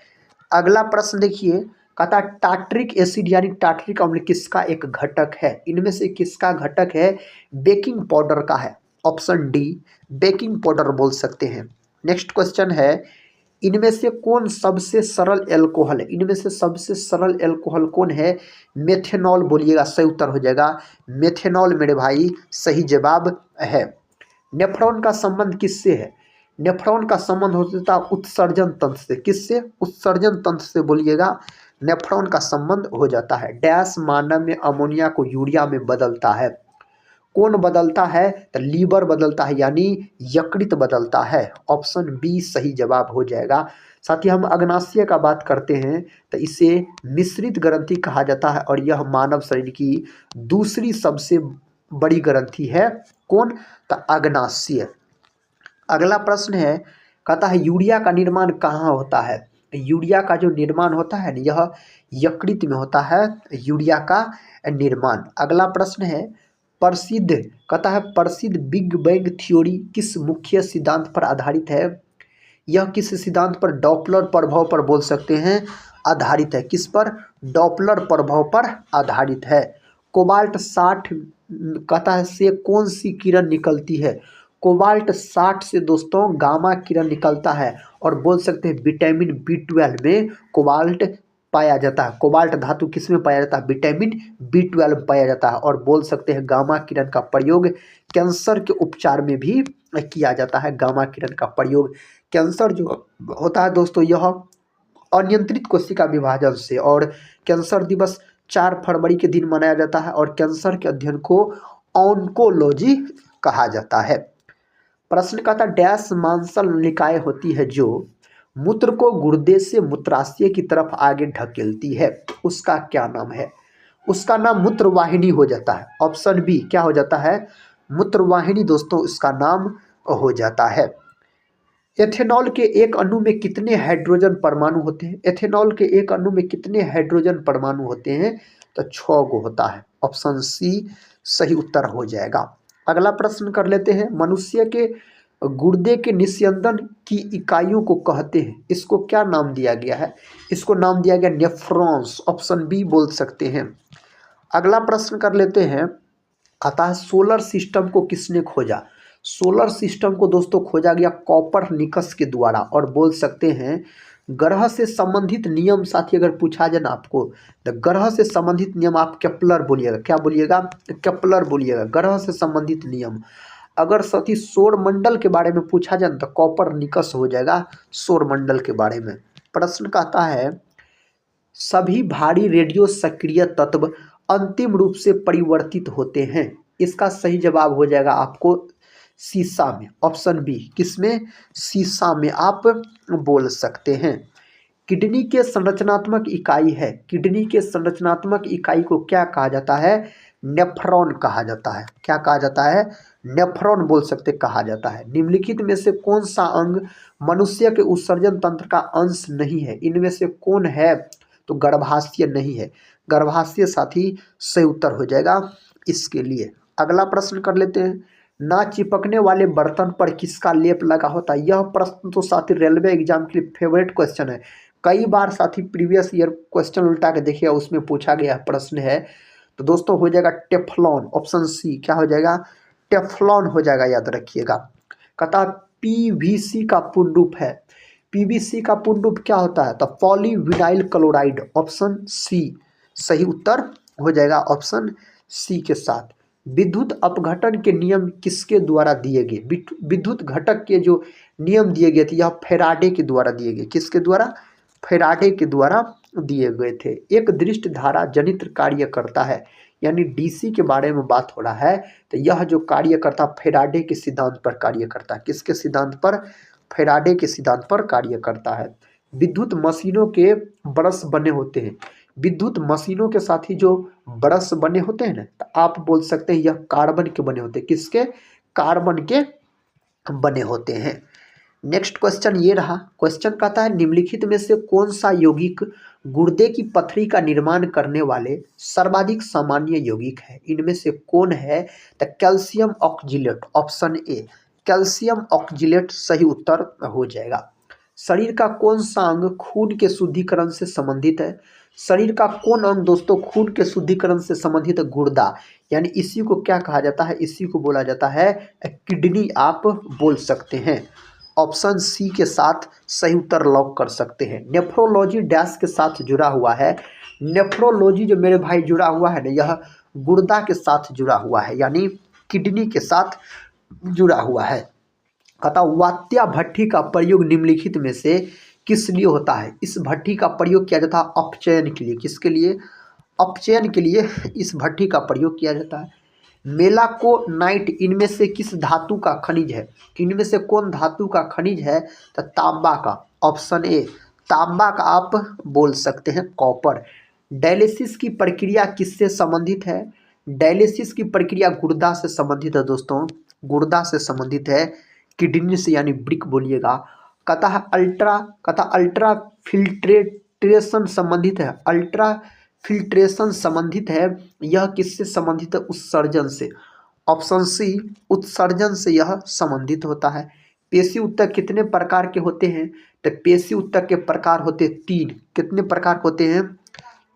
अगला प्रश्न देखिए, कहता टार्टरिक एसिड यानी टार्टरिक अम्ल किसका एक घटक है। इनमें से किसका घटक है, बेकिंग पाउडर का है। ऑप्शन डी बेकिंग पाउडर बोल सकते हैं। नेक्स्ट क्वेश्चन है इनमें से कौन सबसे सरल एल्कोहल है। इनमें से सबसे सरल एल्कोहल कौन है, मेथेनॉल बोलिएगा, सही उत्तर हो जाएगा मेथेनॉल मेरे भाई, सही जवाब है। नेफ्रॉन का संबंध किससे है। नेफ्रॉन का संबंध होता है उत्सर्जन तंत्र से। किससे, उत्सर्जन तंत्र से बोलिएगा नेफ्रॉन का संबंध हो जाता है। डैश मानव में अमोनिया को यूरिया में बदलता है। कौन बदलता है, तो लीवर बदलता है, यानी यकृत बदलता है। ऑप्शन बी सही जवाब हो जाएगा। साथ ही हम अग्नाशय का बात करते हैं तो इसे मिश्रित ग्रंथि कहा जाता है, और यह मानव शरीर की दूसरी सबसे बड़ी ग्रंथि है। कौन, तो अग्नाशय। अगला प्रश्न है, कहता है यूरिया का निर्माण कहाँ होता है। यूरिया का जो निर्माण होता है न यह यकृत में होता है, यूरिया का निर्माण। अगला प्रश्न है प्रसिद्ध, कहता है प्रसिद्ध बिग बैंग थ्योरी किस मुख्य सिद्धांत पर आधारित है। यह किस सिद्धांत पर, डॉपलर प्रभाव पर बोल सकते हैं आधारित है। किस पर, डॉपलर प्रभाव पर आधारित है। कोबाल्ट 60 कहता है से कौन सी किरण निकलती है। कोबाल्ट 60 से दोस्तों गामा किरण निकलता है, और बोल सकते हैं विटामिन B12 में कोबाल्ट पाया जाता है। कोबाल्ट धातु किस में पाया जाता है, विटामिन B12 पाया जाता है। और बोल सकते हैं गामा किरण का प्रयोग कैंसर के उपचार में भी किया जाता है। गामा किरण का प्रयोग, कैंसर जो होता है दोस्तों यह अनियंत्रित कोशिका विभाजन से, और कैंसर दिवस 4 फरवरी के दिन मनाया जाता है, और कैंसर के अध्ययन को ऑन्कोलॉजी कहा जाता है। प्रश्न का था डैश मांसल निकाय होती है जो मूत्र को गुर्दे से मूत्राशय की तरफ आगे ढकेलती है, उसका क्या नाम है। उसका नाम मूत्रवाहिनी हो जाता है। ऑप्शन बी क्या हो जाता है, मूत्रवाहिनी दोस्तों इसका नाम हो जाता है। एथेनॉल के एक अणु में कितने हाइड्रोजन परमाणु होते हैं? एथेनॉल के एक अणु में कितने हाइड्रोजन परमाणु होते हैं? तो 6 गो होता है। ऑप्शन सी सही उत्तर हो जाएगा। अगला प्रश्न कर लेते हैं। मनुष्य के गुर्दे के निस्यंदन की इकाइयों को कहते हैं, इसको क्या नाम दिया गया है? इसको नाम दिया गया नेफ्रॉन्स। ऑप्शन बी बोल सकते हैं। अगला प्रश्न कर लेते हैं। अतः सोलर सिस्टम को किसने खोजा? सोलर सिस्टम को दोस्तों खोजा गया कॉपरनिकस के द्वारा। और बोल सकते हैं ग्रह से संबंधित नियम, साथी अगर पूछा जाए ना आपको, तो ग्रह से संबंधित नियम आप केपलर बोलिएगा। क्या बोलिएगा? केपलर बोलिएगा, ग्रह से संबंधित नियम। अगर साथी सौर मंडल के बारे में पूछा जाए तो कॉपरनिकस हो जाएगा सौर मंडल के बारे में। प्रश्न कहता है सभी भारी रेडियो सक्रिय तत्व अंतिम रूप से परिवर्तित होते हैं। इसका सही जवाब हो जाएगा आपको सीसा में। ऑप्शन बी, किसमें? सीसा में आप बोल सकते हैं। किडनी के संरचनात्मक इकाई है। किडनी के संरचनात्मक इकाई को क्या कहा जाता है? नेफ्रॉन कहा जाता है। क्या कहा जाता है? नेफ्रॉन बोल सकते कहा जाता है। निम्नलिखित में से कौन सा अंग मनुष्य के उत्सर्जन तंत्र का अंश नहीं है? इनमें से कौन है? तो गर्भाशय नहीं है। गर्भाशय साथी सही उत्तर हो जाएगा इसके लिए। अगला प्रश्न कर लेते हैं। ना चिपकने वाले बर्तन पर किसका लेप लगा होता है? यह प्रश्न तो साथी रेलवे एग्जाम के लिए फेवरेट क्वेश्चन है। कई बार साथी प्रीवियस ईयर क्वेश्चन उल्टा के देखिए, उसमें पूछा गया प्रश्न है। तो दोस्तों हो जाएगा टेफ्लॉन। ऑप्शन सी क्या हो जाएगा? टेफ्लॉन हो जाएगा, याद रखिएगा। कहता पीवीसी का पूर्ण रूप है। पीवीसी का पूर्ण रूप क्या होता है? तो पॉलीविनाइल क्लोराइड। ऑप्शन सी सही उत्तर हो जाएगा, ऑप्शन सी के साथ। विद्युत अपघटन के नियम किसके द्वारा दिए गए? विद्युत घटक के जो नियम दिए गए थे यह फैराडे के द्वारा दिए गए। किसके द्वारा? फैराडे के द्वारा दिए गए थे। एक दृष्ट धारा जनित्र कार्य करता है, यानी डीसी के बारे में बात हो रहा है। तो यह जो कार्य करता फैराडे के सिद्धांत पर कार्य करता है। किसके सिद्धांत पर? फैराडे के सिद्धांत पर कार्य करता है। विद्युत मशीनों के ब्रश बने होते हैं। विद्युत मशीनों के साथ ही जो ब्रश बने होते हैं ना, तो आप बोल सकते हैं यह कार्बन के बने होते हैं। किसके? कार्बन के बने होते हैं। नेक्स्ट क्वेश्चन ये रहा। क्वेश्चन कहता है निम्नलिखित में से कौन सा यौगिक गुर्दे की पथरी का निर्माण करने वाले सर्वाधिक सामान्य यौगिक है? इनमें से कौन है? तो calcium oxalate. Option A calcium oxalate सही उत्तर हो जाएगा। शरीर का कौन सा अंग खून के शुद्धिकरण से संबंधित है? शरीर का कौन अंग दोस्तों खून के शुद्धिकरण से संबंधित है? गुर्दा। यानी इसी को क्या कहा जाता है? इसी को बोला जाता है किडनी, आप बोल सकते हैं। ऑप्शन सी के साथ सही उत्तर लॉक कर सकते हैं। नेफ्रोलॉजी डैश के साथ जुड़ा हुआ है। नेफ्रोलॉजी जो मेरे भाई जुड़ा हुआ है ना, यह गुर्दा के साथ जुड़ा हुआ है, यानी किडनी के साथ जुड़ा हुआ है। कहता वात्या भट्ठी का प्रयोग निम्नलिखित में से किस लिए होता है? इस भट्ठी का प्रयोग किया जाता है अपचयन के लिए। किसके लिए? अपचयन के लिए इस भट्ठी का प्रयोग किया जाता है। मेलाकोनाइट इनमें से किस धातु का खनिज है? इनमें से कौन धातु का खनिज है? तो तांबा का। ऑप्शन ए तांबा का आप बोल सकते हैं कॉपर। डायलिसिस की प्रक्रिया किससे संबंधित है? डायलिसिस की प्रक्रिया गुर्दा से संबंधित है दोस्तों, गुर्दा से संबंधित है, किडनी से, यानी ब्रिक बोलिएगा। कहता अल्ट्रा फिल्ट्रेशन संबंधित है। अल्ट्रा फिल्ट्रेशन संबंधित है, यह किससे संबंधित है? उत्सर्जन से। ऑप्शन सी उत्सर्जन से यह संबंधित होता है। पेशी ऊतक कितने प्रकार के होते हैं? तो पेशी ऊतक के प्रकार होते हैं 3। कितने प्रकार होते हैं?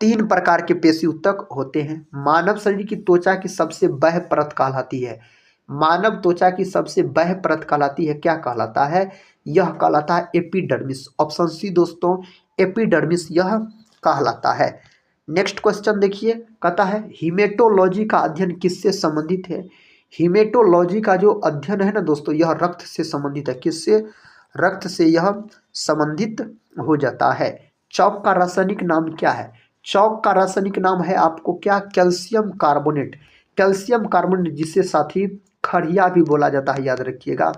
3 प्रकार के पेशी ऊतक होते हैं। मानव शरीर की त्वचा की सबसे बाह्य परत कहलाती है। मानव त्वचा की सबसे बाह्य परत कहलाती है, क्या कहलाता है? यह कहलाता है एपिडर्मिस। ऑप्शन सी दोस्तों एपिडर्मिस यह कहलाता है। नेक्स्ट क्वेश्चन देखिए। कहता है हीमेटोलॉजी का अध्ययन किससे संबंधित है? हीमेटोलॉजी का जो अध्ययन है ना दोस्तों, यह रक्त से संबंधित है। किससे? रक्त से यह संबंधित हो जाता है। चौक का रासायनिक नाम क्या है? चौक का रासायनिक नाम है आपको क्या? Calcium carbonate. कैल्शियम कार्बोनेट जिसे साथी खड़िया भी बोला जाता है, याद रखिएगा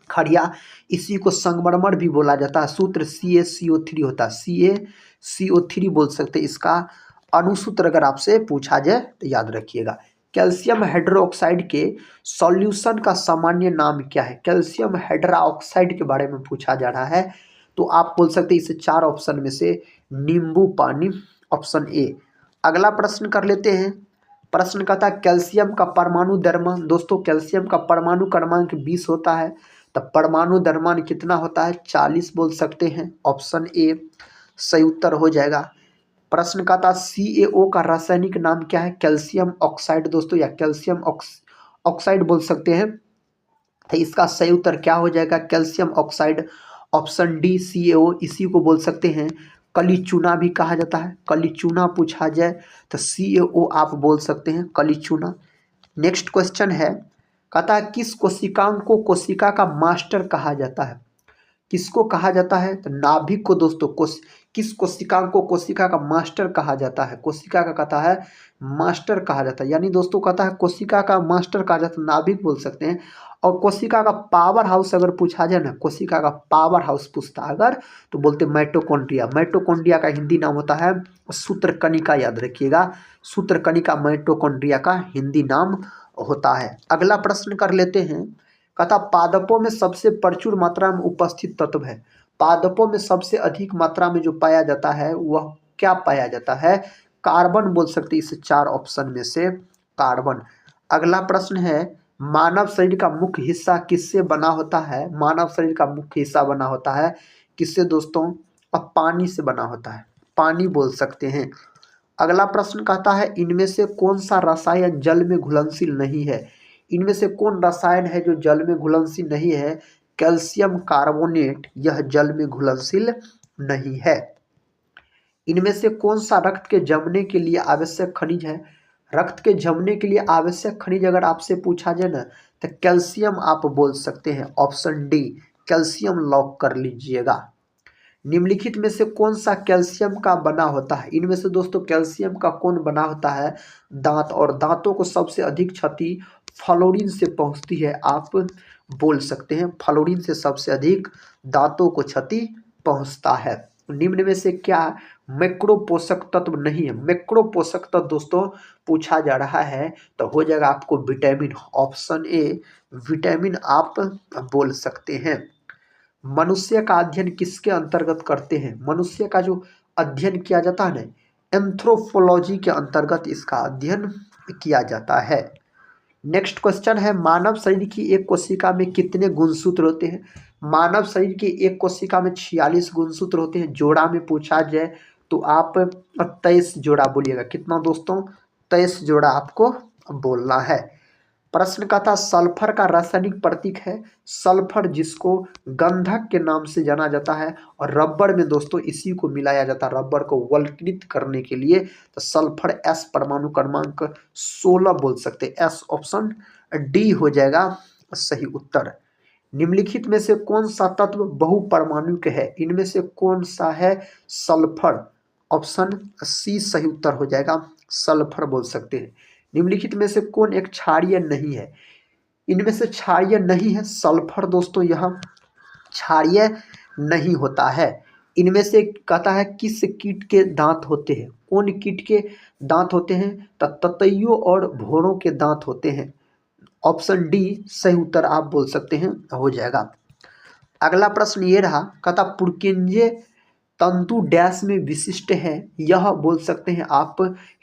खड़िया। इसी को संगमरमर भी बोला जाता है। सूत्र CaCO3 होता है, CaCO3 बोल सकते हैं। इसका अनुसूत्र अगर आपसे पूछा जाए तो याद रखिएगा। कैल्शियम हाइड्रोक्साइड के सॉल्यूशन का सामान्य नाम क्या है? कैल्शियम हाइड्रोक्साइड के बारे में पूछा जा रहा है, तो आप बोल सकते हैं इसे 4 ऑप्शन में से नींबू पानी, ऑप्शन ए। अगला प्रश्न कर लेते हैं। प्रश्न कहता है कैल्शियम का परमाणु द्रव्यमान। दोस्तों कैल्शियम का परमाणु क्रमांक 20 होता है, तो परमाणु द्रव्यमान कितना होता है? 40 बोल सकते हैं, ऑप्शन ए सही उत्तर हो जाएगा। प्रश्न कहता है CaO का रासायनिक नाम क्या है? कैल्शियम ऑक्साइड दोस्तों, या कैल्शियम ऑक्साइड बोल सकते हैं, तो इसका सही उत्तर क्या हो जाएगा? Calcium oxide, option D CaO। इसी को बोल सकते हैं कली चूना भी कहा जाता है। कली चूना पूछा जाए तो CaO आप बोल सकते हैं, कली चूना। नेक्स्ट क्वेश्चन है, कहता है किस कोशिकांग को कोशिका का मास्टर कहा जाता है? किसको कहा जाता है? तो नाभिक को दोस्तों। किस कोशिकांग को कोशिका का मास्टर कहा जाता है? कोशिका का कहता है मास्टर कहा जाता है, यानी दोस्तों कहता है कोशिका का मास्टर कहा जाता है, नाभिक बोल सकते हैं। और कोशिका का पावर हाउस अगर पूछा जाए ना, कोशिका का पावर हाउस पूछता अगर, तो बोलते माइटोकॉन्ड्रिया। माइटोकॉन्ड्रिया का हिंदी नाम होता है सूत्रकणिका, याद रखिएगा, सूत्रकणिका माइटोकॉन्ड्रिया का हिंदी नाम होता है। अगला प्रश्न कर लेते हैं। कहता पादपों में सबसे प्रचुर मात्रा में उपस्थित तत्व है। पादपों में सबसे अधिक मात्रा में जो पाया जाता है वह क्या पाया जाता है? कार्बन बोल सकते हैं इस 4 ऑप्शन में से, कार्बन। अगला प्रश्न है मानव शरीर का मुख्य हिस्सा किससे बना होता है? मानव शरीर का मुख्य हिस्सा बना होता है किससे दोस्तों? अब पानी से बना होता है, पानी बोल सकते हैं। अगला प्रश्न कहता है इनमें से कौन सा रसायन जल में घुलनशील नहीं है? इनमें से कौन रसायन है जो जल में घुलनशील नहीं है? कैल्शियम कार्बोनेट, यह जल में घुलनशील नहीं है। इनमें से कौन सा रक्त के जमने के लिए आवश्यक खनिज है? रक्त के जमने के लिए आवश्यक खनिज अगर आपसे पूछा जाए ना, तो कैल्शियम आप बोल सकते हैं, ऑप्शन डी कैल्शियम लॉक कर लीजिएगा। निम्नलिखित में से कौन सा कैल्शियम का बना होता है? इनमें से दोस्तों कैल्शियम का कौन बना होता है? दांत, और दांतों को सबसे अधिक क्षति फ्लोरीन से पहुंचती है, आप बोल सकते हैं फ्लोरीन से सबसे अधिक दांतों को क्षति पहुंचता है। निम्न में से क्या मैक्रो पोषक तत्व नहीं है? मैक्रो पोषक तत्व दोस्तों पूछा जा रहा है, तो हो जाएगा आपको विटामिन, ऑप्शन ए विटामिन आप बोल सकते हैं। मनुष्य का अध्ययन किसके अंतर्गत करते हैं? मनुष्य का जो अध्ययन किया जाता है ना, एंथ्रोपोलॉजी के अंतर्गत इसका अध्ययन किया जाता है। नेक्स्ट क्वेश्चन है मानव शरीर की एक कोशिका में कितने गुणसूत्र होते हैं? मानव शरीर की एक कोशिका में 46 गुणसूत्र होते हैं। जोड़ा में पूछा जाए तो आप 23 जोड़ा बोलिएगा। कितना दोस्तों? 23 जोड़ा आपको बोलना है। प्रश्न का था सल्फर का रासायनिक प्रतीक है। सल्फर जिसको गंधक के नाम से जाना जाता है, और रबर में दोस्तों इसी को मिलाया जाता है रबर को वल्कनित करने के लिए, तो सल्फर S परमाणु क्रमांक 16 बोल सकते हैं, S ऑप्शन डी हो जाएगा सही उत्तर। निम्नलिखित में से कौन सा तत्व बहुपरमाणुक है? इनमें से कौन सा है? सल्फर, ऑप्शन सी सही उत्तर हो जाएगा, सल्फर बोल सकते हैं। निम्नलिखित में से कौन एक क्षारीय नहीं है? इनमें से क्षारीय नहीं है सल्फर दोस्तों, यह क्षारीय नहीं होता है। इनमें से कहता है किस कीट के दांत होते हैं? कौन कीट के दांत होते हैं? ततैयों और भौरों के दांत होते हैं, ऑप्शन डी सही उत्तर आप बोल सकते हैं, हो जाएगा। अगला प्रश्न ये रहा, कहता पुरकेंजे तंतु डैश में विशिष्ट है, यह बोल सकते हैं आप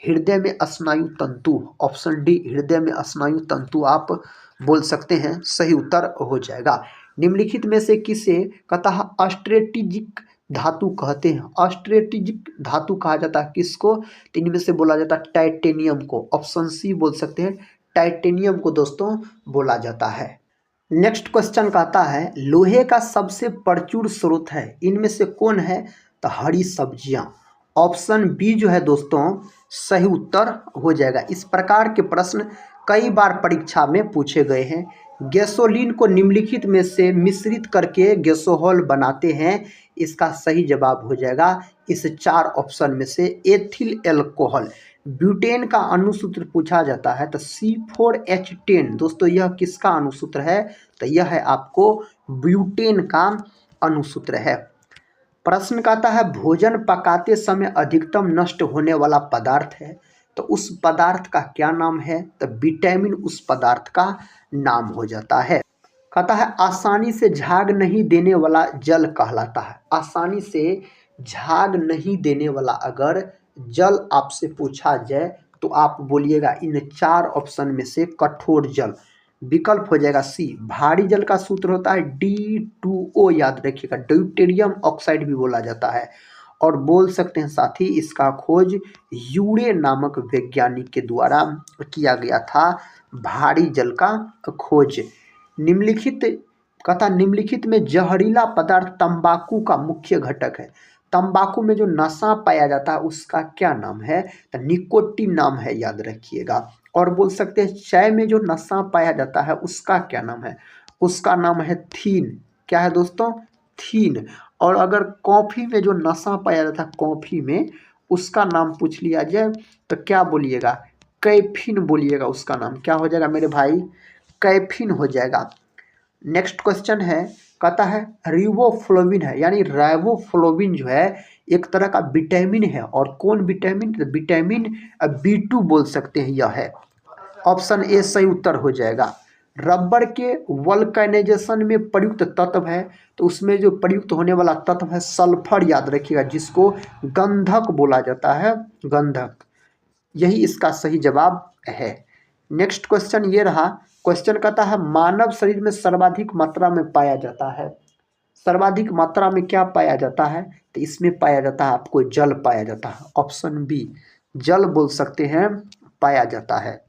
हृदय में स्नायु तंतु, ऑप्शन डी हृदय में स्नायु तंतु आप बोल सकते हैं, सही उत्तर हो जाएगा। निम्नलिखित में से किसे कहता है अस्ट्रेटिजिक धातु कहते हैं? अस्ट्रेटिजिक धातु कहा जाता है किसको? तो इनमें से बोला जाता है टाइटेनियम को, ऑप्शन सी बोल सकते हैं, टाइटेनियम को दोस्तों बोला जाता है। नेक्स्ट क्वेश्चन कहता है लोहे का सबसे प्रचुर स्रोत है, इनमें से कौन है? तो हरी सब्जियां, ऑप्शन बी जो है दोस्तों सही उत्तर हो जाएगा। इस प्रकार के प्रश्न कई बार परीक्षा में पूछे गए हैं। गैसोलीन को निम्नलिखित में से मिश्रित करके गैसोहॉल बनाते हैं, इसका सही जवाब हो जाएगा इस 4 ऑप्शन में से एथिल एल्कोहल। ब्यूटेन का अनुसूत्र पूछा जाता है तो C4H10 दोस्तों यह किसका अनुसूत्र है? तो यह है आपको ब्यूटेन का अनुसूत्र है। प्रश्न कहता है भोजन पकाते समय अधिकतम नष्ट होने वाला पदार्थ है, तो उस पदार्थ का क्या नाम है? तो विटामिन उस पदार्थ का नाम हो जाता है। कहता है आसानी से झाग नहीं देने वाला जल कहलाता है। आसानी से झाग नहीं देने वाला अगर जल आपसे पूछा जाए तो आप बोलिएगा इन 4 ऑप्शन में से कठोर जल। विकल्प हो जाएगा सी, भारी जल का सूत्र होता है D2O, याद रखिएगा, ड्यूटेरियम ऑक्साइड भी बोला जाता है। और बोल सकते हैं साथी इसका खोज यूरे नामक वैज्ञानिक के द्वारा किया गया था, भारी जल का खोज। निम्नलिखित कथा निम्नलिखित में जहरीला पदार्थ तंबाकू का मुख्य घटक है। तंबाकू में जो नशा पाया जाता है उसका क्या नाम है? तो निकोटीन नाम है, याद रखिएगा। और बोल सकते हैं चाय में जो नशा पाया जाता है उसका क्या नाम है? उसका नाम है थीन। क्या है दोस्तों? थीन। और अगर कॉफ़ी में जो नशा पाया जाता है कॉफ़ी में, उसका नाम पूछ लिया जाए तो क्या बोलिएगा? कैफीन बोलिएगा। उसका नाम क्या हो जाएगा मेरे भाई? कैफीन हो जाएगा। नेक्स्ट क्वेश्चन है, कहता है रिबोफ्लोविन है, यानी राइबोफ्लोविन जो है एक तरह का विटामिन है। और कौन विटामिन? विटामिन B2 बोल सकते हैं यह है। ऑप्शन ए सही उत्तर हो जाएगा। रबर के वल्केनाइजेशन में प्रयुक्त तत्व है, तो उसमें जो प्रयुक्त होने वाला तत्व है सल्फर, याद रखिएगा, जिसको गंधक बोला जाता है, गंधक। यही इसका सही जवाब है। नेक्स्ट क्वेश्चन ये रहा। क्वेश्चन कहता है मानव शरीर में सर्वाधिक मात्रा में पाया जाता है। सर्वाधिक मात्रा में क्या पाया जाता है? तो इसमें पाया जाता है आपको जल पाया जाता है। ऑप्शन बी, जल बोल सकते हैं, पाया जाता है।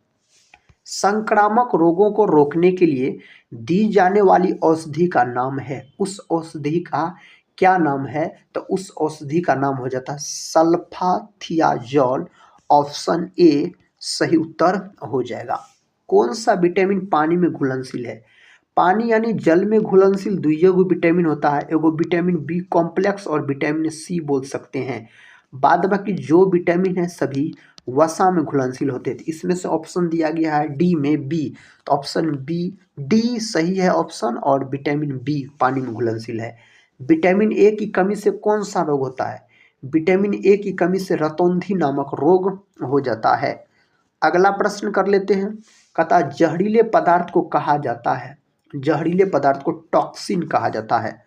संक्रामक रोगों को रोकने के लिए दी जाने वाली औषधि का नाम है। उस औषधि का क्या नाम है? तो उस औषधि का नाम हो जाता है सल्फाथियाजोल। ऑप्शन ए सही उत्तर हो जाएगा। कौन सा विटामिन पानी में घुलनशील है? पानी यानी जल में घुलनशील दुइयो विटामिन होता है, एगो विटामिन बी कॉम्प्लेक्स और विटामिन सी बोल सकते हैं। बाद बाकी जो विटामिन है सभी वसा में घुलनशील होते थे। इसमें से ऑप्शन दिया गया है डी में बी, तो ऑप्शन बी डी सही है ऑप्शन। और विटामिन बी पानी में घुलनशील है। विटामिन ए की कमी से कौन सा रोग होता है? विटामिन ए की कमी से रतौंधी नामक रोग हो जाता है। अगला प्रश्न कर लेते हैं। कहता जहरीले पदार्थ को कहा जाता है, जहरीले पदार्थ को टॉक्सिन कहा जाता है।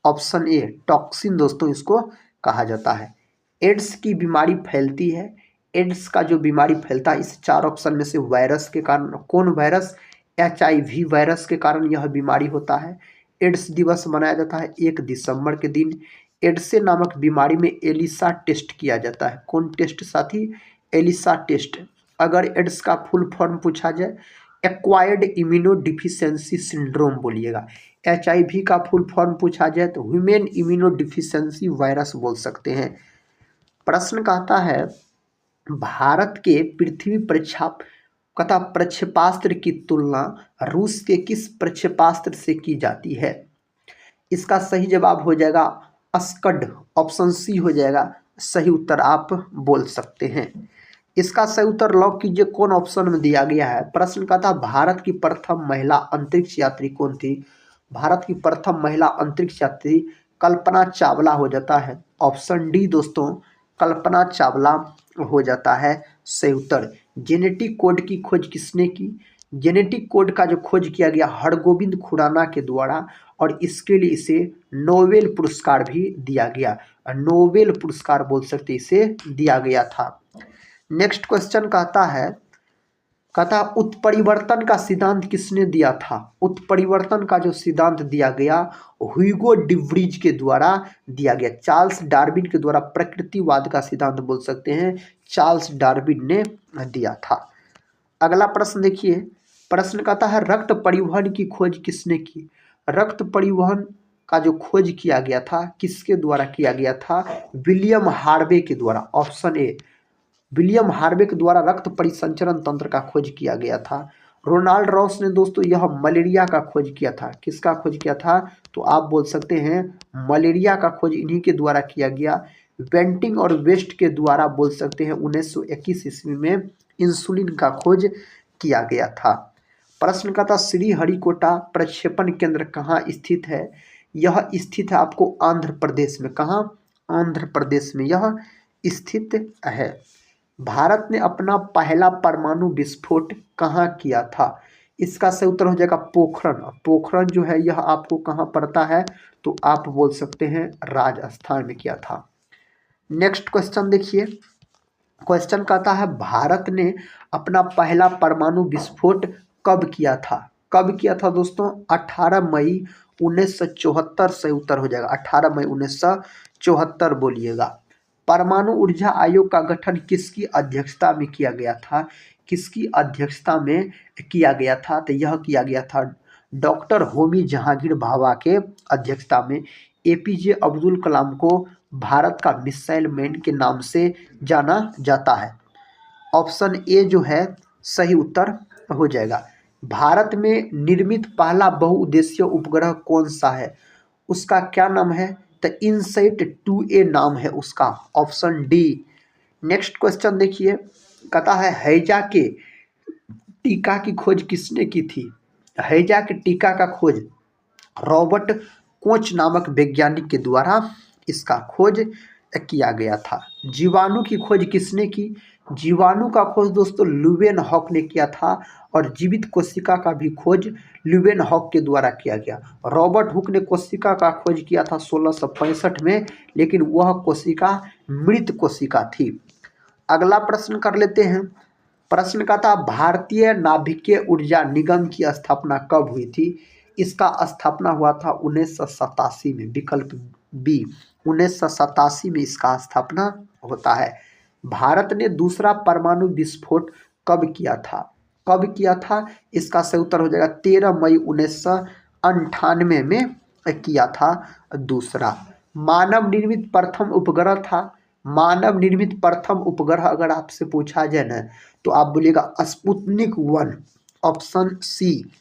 ऑप्शन ए टॉक्सिन दोस्तों इसको कहा जाता है। एड्स की बीमारी फैलती है। एड्स का जो बीमारी फैलता है इस 4 ऑप्शन में से वायरस के कारण, कौन वायरस? HIV वायरस के कारण यह बीमारी होता है। एड्स दिवस मनाया जाता है 1 दिसंबर के दिन। एड्स नामक बीमारी में एलिसा टेस्ट किया जाता है। कौन टेस्ट साथी? ELISA test. अगर एड्स का फुल फॉर्म पूछा जाए एक्वायर्ड इम्यूनो डिफिशियंसी सिंड्रोम बोलिएगा। HIV का फुल फॉर्म पूछा जाए तो ह्यूमन इम्यूनो डिफिशियंसी वायरस बोल सकते हैं। प्रश्न कहता है भारत के पृथ्वी प्रक्षेपास्त्र की तुलना रूस के किस प्रक्षेपास्त्र से की जाती है? इसका सही जवाब हो जाएगा अस्कड। ऑप्शन सी हो जाएगा सही उत्तर, आप बोल सकते हैं। इसका सही उत्तर लॉक कीजिए, कौन ऑप्शन में दिया गया है। प्रश्न का था भारत की प्रथम महिला अंतरिक्ष यात्री कौन थी? भारत की प्रथम महिला अंतरिक्ष यात्री कल्पना चावला हो जाता है। ऑप्शन डी दोस्तों कल्पना चावला हो जाता है सही उत्तर। जेनेटिक कोड की खोज किसने की? जेनेटिक कोड का जो खोज किया गया हरगोविंद खुराना के द्वारा, और इसके लिए इसे नोबेल पुरस्कार भी दिया गया। नोबेल पुरस्कार बोल सकते इसे दिया गया था। नेक्स्ट क्वेश्चन कहता उत्परिवर्तन का सिद्धांत किसने दिया था? उत्परिवर्तन का जो सिद्धांत दिया गया ह्यूगो डिवरीज के द्वारा दिया गया। चार्ल्स डार्विन के द्वारा प्रकृतिवाद का सिद्धांत बोल सकते हैं चार्ल्स डार्विन ने दिया था। अगला प्रश्न देखिए। प्रश्न कहता है रक्त परिवहन की खोज किसने की? रक्त परिवहन का जो खोज किया गया था किसके द्वारा किया गया था? विलियम हार्वे के द्वारा। ऑप्शन ए विलियम हार्वे के द्वारा रक्त परिसंचरण तंत्र का खोज किया गया था। रोनाल्ड रॉस ने दोस्तों यह मलेरिया का खोज किया था। किसका खोज किया था? तो आप बोल सकते हैं मलेरिया का खोज इन्हीं के द्वारा किया गया। बेंटिंग और वेस्ट के द्वारा बोल सकते हैं 1921 ईस्वी में इंसुलिन का खोज किया गया था। प्रश्न का था श्रीहरिकोटा प्रक्षेपण केंद्र कहाँ स्थित है? यह स्थित है आपको आंध्र प्रदेश में। कहाँ? आंध्र प्रदेश में यह स्थित है। भारत ने अपना पहला परमाणु विस्फोट कहाँ किया था? इसका सही उत्तर हो जाएगा पोखरण। पोखरण जो है यह आपको कहाँ पड़ता है? तो आप बोल सकते हैं राजस्थान में किया था। नेक्स्ट क्वेश्चन देखिए, क्वेश्चन कहता है भारत ने अपना पहला परमाणु विस्फोट कब किया था? कब किया था दोस्तों? 18 मई 1974 से उत्तर हो जाएगा 18 मई 1974 बोलिएगा। परमाणु ऊर्जा आयोग का गठन किसकी अध्यक्षता में किया गया था? किसकी अध्यक्षता में किया गया था? तो यह किया गया था डॉक्टर होमी जहांगीर भाभा के अध्यक्षता में। एपीजे अब्दुल कलाम को भारत का मिसाइल मैन के नाम से जाना जाता है। ऑप्शन ए जो है सही उत्तर हो जाएगा। भारत में निर्मित पहला बहुउद्देशीय उपग्रह कौन सा है? उसका क्या नाम है? तो इनसैट 2A नाम है उसका, ऑप्शन डी। नेक्स्ट क्वेश्चन देखिए, कहता है हैजा के टीका की खोज किसने की थी? हैजा के टीका का खोज रॉबर्ट कोच नामक वैज्ञानिक के द्वारा इसका खोज किया गया था। जीवाणु की खोज किसने की? जीवाणु का खोज दोस्तों लुवेन हॉक ने किया था और जीवित कोशिका का भी खोज लुवेन हॉक के द्वारा किया गया। रॉबर्ट हुक ने कोशिका का खोज किया था 1665 में, लेकिन वह कोशिका मृत कोशिका थी। अगला प्रश्न कर लेते हैं। प्रश्न का था भारतीय नाभिकीय ऊर्जा निगम की स्थापना कब हुई थी? इसका स्थापना हुआ था 1987 में, विकल्प बी 1987 में इसका स्थापना होता है। भारत ने दूसरा परमाणु विस्फोट कब किया था? कब किया था? इसका सही उत्तर हो जाएगा 13 मई 1998 में किया था दूसरा। मानव निर्मित प्रथम उपग्रह था। मानव निर्मित प्रथम उपग्रह अगर आपसे पूछा जाए ना तो आप बोलिएगा Sputnik 1, option C.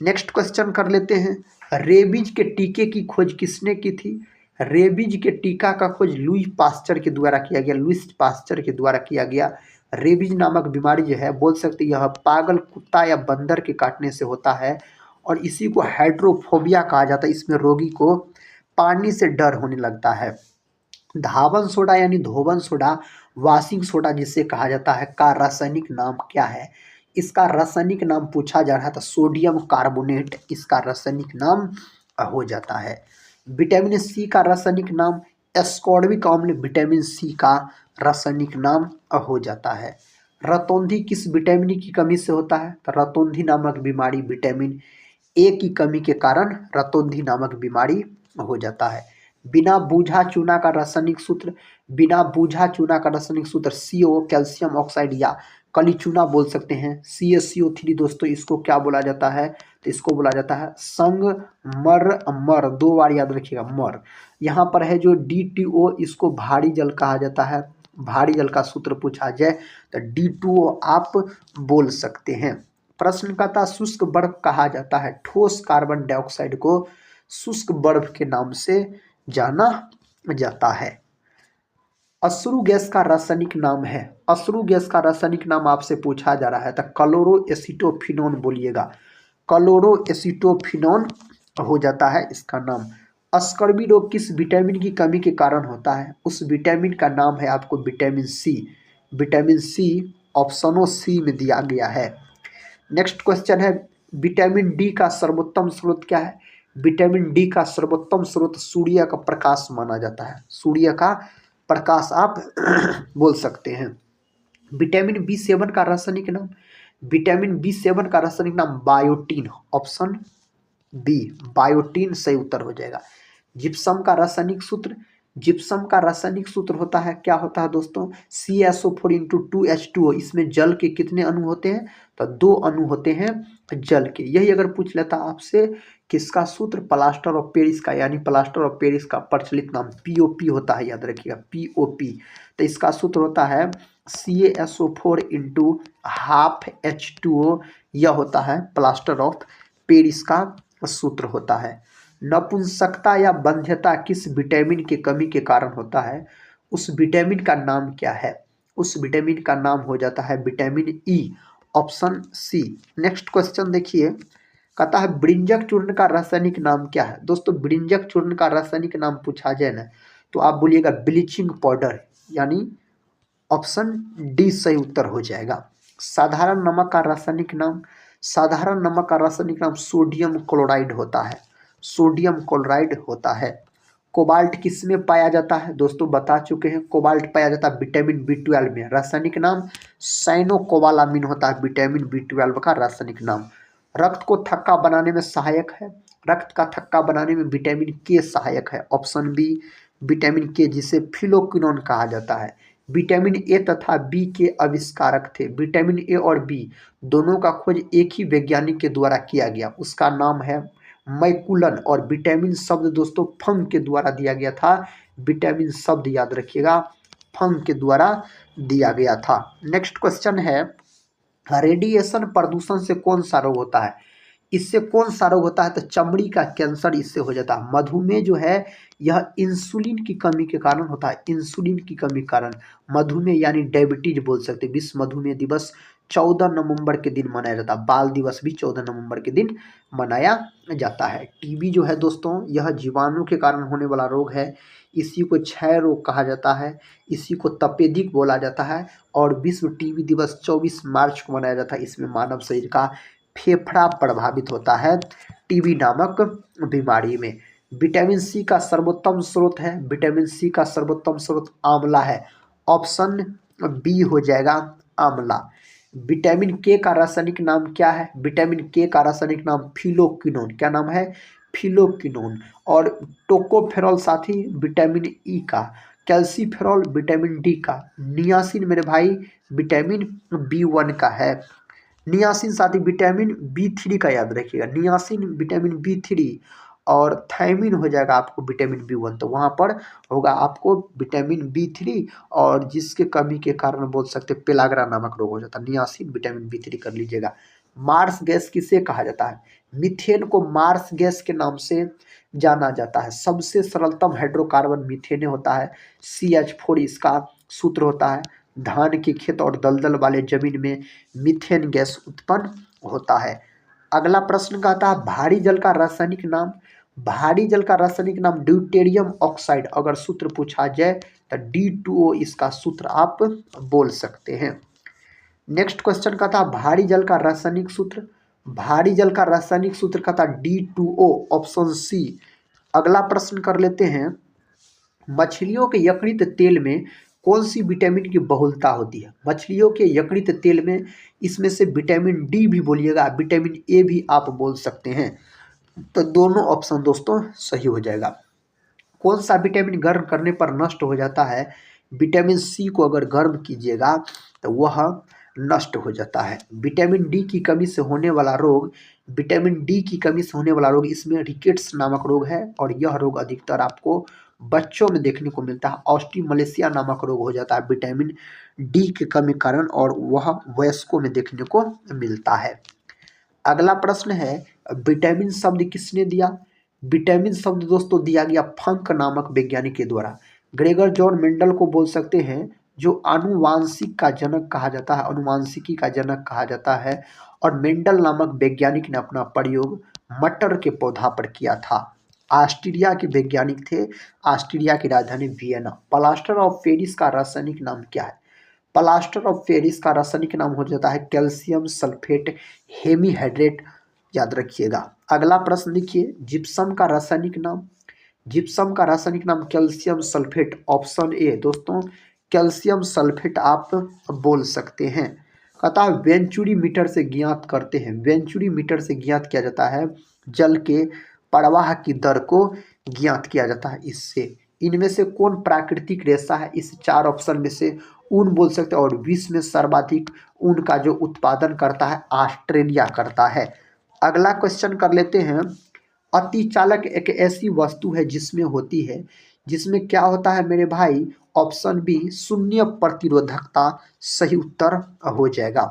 Next question कर लेते हैं। रेबीज के टीके की खोज किसने की थी? रेबीज के टीका का खोज लुई पास्चर के द्वारा किया गया, लुईस पास्चर के द्वारा किया गया। रेबीज नामक बीमारी जो है बोल सकते यह पागल कुत्ता या बंदर के काटने से होता है और इसी को हाइड्रोफोबिया कहा जाता है। इसमें रोगी को पानी से डर होने लगता है। धावन सोडा यानी धोवन सोडा, वाशिंग सोडा जिसे कहा जाता है, का रासायनिक नाम क्या है? इसका रासायनिक नाम पूछा जा रहा था सोडियम कार्बोनेट, इसका रासायनिक नाम हो जाता है। विटामिन सी का रासायनिक नाम एस्कॉर्बिक अम्ल, विटामिन सी का रासायनिक नाम हो जाता है। रतौंधी किस विटामिन की कमी से होता है? तो रतौंधी नामक बीमारी विटामिन ए की कमी के कारण रतौंधी नामक बीमारी हो जाता है। बिना बूझा चूना का रासायनिक सूत्र, बिना बूझा चूना का रासायनिक सूत्र CO कैल्शियम ऑक्साइड या कलीचूना बोल सकते हैं। CaCO3 दोस्तों इसको क्या बोला जाता है? तो इसको बोला जाता है संग मर मर, 2 बार याद रखिएगा मर। यहाँ पर है जो D2O, इसको भारी जल कहा जाता है। भारी जल का सूत्र पूछा जाए तो D2O आप बोल सकते हैं। प्रश्न का था शुष्क बर्फ कहा जाता है ठोस कार्बन डाइऑक्साइड को शुष्क बर्फ के नाम से जाना जाता है। अश्रु गैस का रासायनिक नाम है, अश्रु गैस का रासायनिक नाम आपसे पूछा जा रहा है तो क्लोरोएसिटोफिनोन बोलिएगा, क्लोरोएसिटोफिनोन हो जाता है इसका नाम। अस्कर्वी रोग किस विटामिन की कमी के कारण होता है? उस विटामिन का नाम है आपको विटामिन सी, विटामिन सी ऑप्शनों सी में दिया गया है। नेक्स्ट क्वेश्चन है विटामिन डी का सर्वोत्तम स्रोत क्या है? विटामिन डी का सर्वोत्तम स्रोत सूर्य का प्रकाश माना जाता है, सूर्य का प्रकाश आप बोल सकते हैं। विटामिन B7 का रासायनिक नाम, विटामिन B7 का रासायनिक नाम बायोटीन, ऑप्शन बी बायोटीन सही उत्तर हो जाएगा। जिप्सम का रासायनिक सूत्र, जिप्सम का रासायनिक सूत्र होता है, क्या होता है दोस्तों? CaSO4 into 2H2O। इसमें जल के कितने अणु होते हैं? तो 2 अणु होते हैं जल के। यही अगर पूछ लेता आपसे किसका सूत्र, प्लास्टर ऑफ पेरिस का, यानी प्लास्टर ऑफ पेरिस का प्रचलित नाम POP होता है, याद रखिएगा POP। तो इसका सूत्र होता है CaSO4 इंटू हाफ H2O, यह होता है प्लास्टर ऑफ पेरिस का सूत्र होता है। नपुंसकता या बंध्यता किस विटामिन की कमी के कारण होता है? उस विटामिन का नाम क्या है? उस विटामिन का नाम हो जाता है vitamin E, option C. Next question देखिए, कहता है ब्रिंजक चूर्ण का रासायनिक नाम क्या है? दोस्तों ब्रिंजक चूर्ण का रासायनिक नाम पूछा जाए ना तो आप बोलिएगा ब्लीचिंग पाउडर, यानी ऑप्शन डी सही उत्तर हो जाएगा। साधारण नमक का रासायनिक नाम, साधारण नमक का रासायनिक नाम सोडियम क्लोराइड होता है, सोडियम क्लोराइड होता है। कोबाल्ट किस में पाया जाता है दोस्तों, बता चुके हैं। कोबाल्ट पाया जाता है विटामिन B12 में, रासायनिक नाम साइनोकोबालामिन होता है विटामिन B12 का रासायनिक नाम। रक्त को थक्का बनाने में सहायक है, रक्त का थक्का बनाने में विटामिन के सहायक है, ऑप्शन बी विटामिन के, जिसे फिलोक्विनोन कहा जाता है। विटामिन ए तथा बी के आविष्कारक थे, विटामिन ए और बी दोनों का खोज एक ही वैज्ञानिक के द्वारा किया गया, उसका नाम है मैकुलन। और विटामिन शब्द दोस्तों फंग के द्वारा दिया गया था, विटामिन शब्द याद रखिएगा फंग के द्वारा दिया गया था। नेक्स्ट क्वेश्चन है, रेडिएशन प्रदूषण से कौन सा रोग होता है, इससे कौन सा रोग होता है, तो चमड़ी का कैंसर इससे हो जाता है। मधुमेह जो है यह इंसुलिन की कमी के कारण होता है, इंसुलिन की कमी के कारण मधुमेह यानी डायबिटीज बोल सकते हैं। विश्व मधुमेह दिवस 14 नवंबर के दिन मनाया जाता है, बाल दिवस भी 14 नवंबर के दिन मनाया जाता है। टीबी जो है दोस्तों यह जीवाणु के कारण होने वाला रोग है, इसी को क्षय रोग कहा जाता है, इसी को तपेदिक बोला जाता है। और विश्व टीबी दिवस 24 मार्च को मनाया जाता है। इसमें मानव शरीर का फेफड़ा प्रभावित होता है टीबी नामक बीमारी में। विटामिन सी का सर्वोत्तम स्रोत है, विटामिन सी का सर्वोत्तम स्रोत आंवला है, ऑप्शन बी हो जाएगा आंवला। विटामिन के का रासायनिक नाम क्या है, विटामिन के का रासायनिक नाम फिलोक्विनोन, क्या नाम है, फिलोक्विनोन। और टोकोफेरॉल साथी विटामिन ई का, कैल्सीफेरॉल विटामिन डी का, नियासिन मेरे भाई विटामिन B1 का है। नियासिन साथी विटामिन B3 का याद रखिएगा, नियासिन विटामिन B3 और थायमिन हो जाएगा आपको विटामिन B1, तो वहाँ पर होगा आपको विटामिन B3 और जिसके कमी के कारण बोल सकते पेलाग्रा नामक रोग हो जाता है। नियासिन विटामिन B3 कर लीजिएगा। मार्स गैस किसे कहा जाता है, मीथेन को मार्स गैस के नाम से जाना जाता है। सबसे सरलतम हाइड्रोकार्बन मीथेन होता है, CH4 इसका सूत्र होता है। धान के खेत और दलदल वाले जमीन में मीथेन गैस उत्पन्न होता है। अगला प्रश्न कहता है भारी जल का रासायनिक नाम, भारी जल का रासायनिक नाम ड्यूटेरियम ऑक्साइड, अगर सूत्र पूछा जाए तो D2O इसका सूत्र आप बोल सकते हैं। नेक्स्ट क्वेश्चन कहता है भारी जल का रासायनिक सूत्र, भारी जल का रासायनिक सूत्र कहता है D2O, ऑप्शन सी। अगला प्रश्न कर लेते हैं, मछलियों के यकृत तेल में कौन सी विटामिन की बहुलता होती है, मछलियों के यकृत तेल में इसमें से विटामिन डी भी बोलिएगा, विटामिन ए भी आप बोल सकते हैं, तो दोनों ऑप्शन दोस्तों सही हो जाएगा। कौन सा विटामिन गर्म करने पर नष्ट हो जाता है, विटामिन सी को अगर गर्म कीजिएगा तो वह नष्ट हो जाता है। विटामिन डी की कमी से होने वाला रोग, विटामिन डी की कमी से होने वाला रोग इसमें रिकेट्स नामक रोग है, और यह रोग अधिकतर आपको बच्चों में देखने को मिलता है। ऑस्टियोमलेशिया नामक रोग हो जाता है विटामिन डी के कमी कारण, और वह वयस्कों में देखने को मिलता है। अगला प्रश्न है विटामिन शब्द किसने दिया, विटामिन शब्द दोस्तों दिया गया फंक नामक वैज्ञानिक के द्वारा। ग्रेगर जॉन मेंडल को बोल सकते हैं, जो आनुवांशिक का जनक कहा जाता है, आनुवांशिकी का जनक कहा जाता है। और मेंडल नामक वैज्ञानिक ने अपना प्रयोग मटर के पौधा पर किया था। ऑस्ट्रिया के वैज्ञानिक थे, ऑस्ट्रिया की राजधानी वियना। प्लास्टर ऑफ पेरिस का रासायनिक नाम क्या है, प्लास्टर ऑफ पेरिस का रासायनिक नाम हो जाता है कैल्शियम सल्फेट हेमीहाइड्रेट, याद रखिएगा। अगला प्रश्न देखिए, जिप्सम का रासायनिक नाम, जिप्सम का रासायनिक नाम कैल्शियम सल्फेट, ऑप्शन ए दोस्तों कैल्शियम सल्फेट आप बोल सकते हैं। कहता है वेंचुरी मीटर से ज्ञात करते हैं, वेंचुरी मीटर से ज्ञात किया जाता है जल के प्रवाह की दर को ज्ञात किया जाता है इससे। इनमें से कौन प्राकृतिक रेशा है, इस चार ऑप्शन में से ऊन बोल सकते हैं, और विश्व में सर्वाधिक ऊन का जो उत्पादन करता है ऑस्ट्रेलिया करता है। अगला क्वेश्चन कर लेते हैं, अतिचालक एक ऐसी वस्तु है जिसमें होती है, जिसमें क्या होता है मेरे भाई, ऑप्शन बी शून्य प्रतिरोधकता सही उत्तर हो जाएगा।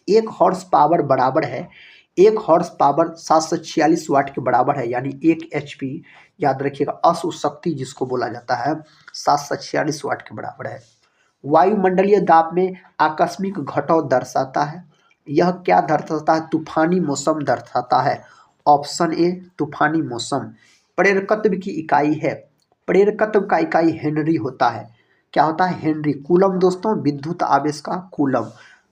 एक हॉर्स पावर बराबर है, एक हॉर्स पावर 746 वाट के बराबर है, यानी 1 HP, याद रखिएगा अश्व शक्ति जिसको बोला जाता है 746 वाट के बराबर है। वायुमंडलीय दाब में आकस्मिक घटाव दर्शाता है, यह क्या दर्शाता है, तूफानी मौसम दर्शाता है, ऑप्शन ए तूफानी मौसम। प्रेरकत्व की इकाई है, प्रेरकत्व का इकाई हेनरी होता है। क्या होता है? हेनरी कूलम दोस्तों, विद्युत आवेश का कूलम।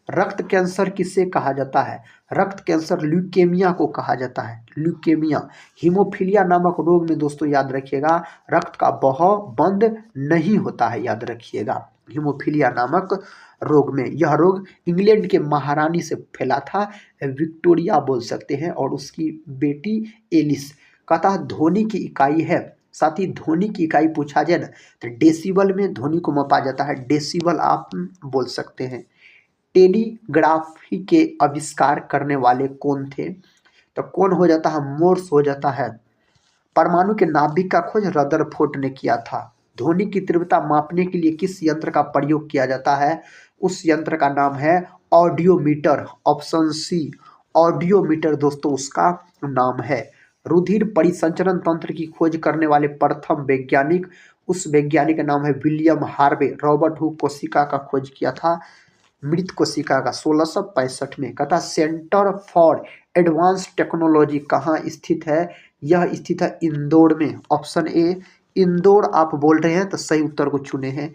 रक्त कैंसर किसे कहा जाता है? रक्त कैंसर ल्यूकेमिया को कहा जाता है, ल्यूकेमिया। हीमोफीलिया नामक रोग में दोस्तों याद रखिएगा, रक्त का बहाव बंद नहीं होता है, याद रखिएगा। हीमोफीलिया नामक रोग में, यह रोग इंग्लैंड के महारानी से फैला था, विक्टोरिया बोल सकते हैं, और उसकी बेटी एलिस। कहता है ध्वनि की इकाई है, साथ ही ध्वनि की इकाई पूछा जाए ना तो डेसिबल में ध्वनि को मापा जाता है, डेसिबल आप बोल सकते हैं। टेलीग्राफी के आविष्कार करने वाले कौन थे? तो कौन हो जाता है? मोर्स हो जाता है। परमाणु के नाभिक का खोज रदरफोर्ड ने किया था। ध्वनि की तीव्रता मापने के लिए किस यंत्र का प्रयोग किया जाता है? उस यंत्र का नाम है ऑडियोमीटर, ऑप्शन सी, ऑडियोमीटर दोस्तों उसका नाम है। रुधिर परिसंचरण तंत्र की खोज करने वाले प्रथम वैज्ञानिक, उस वैज्ञानिक का नाम है विलियम हार्वे। रॉबर्ट हुक कोशिका का खोज किया था, मृत कोशिका का, 1665 में। कहता सेंटर फॉर एडवांस टेक्नोलॉजी कहाँ स्थित है? यह स्थित है इंदौर में, ऑप्शन ए, इंदौर आप बोल रहे हैं तो सही उत्तर को चुने हैं।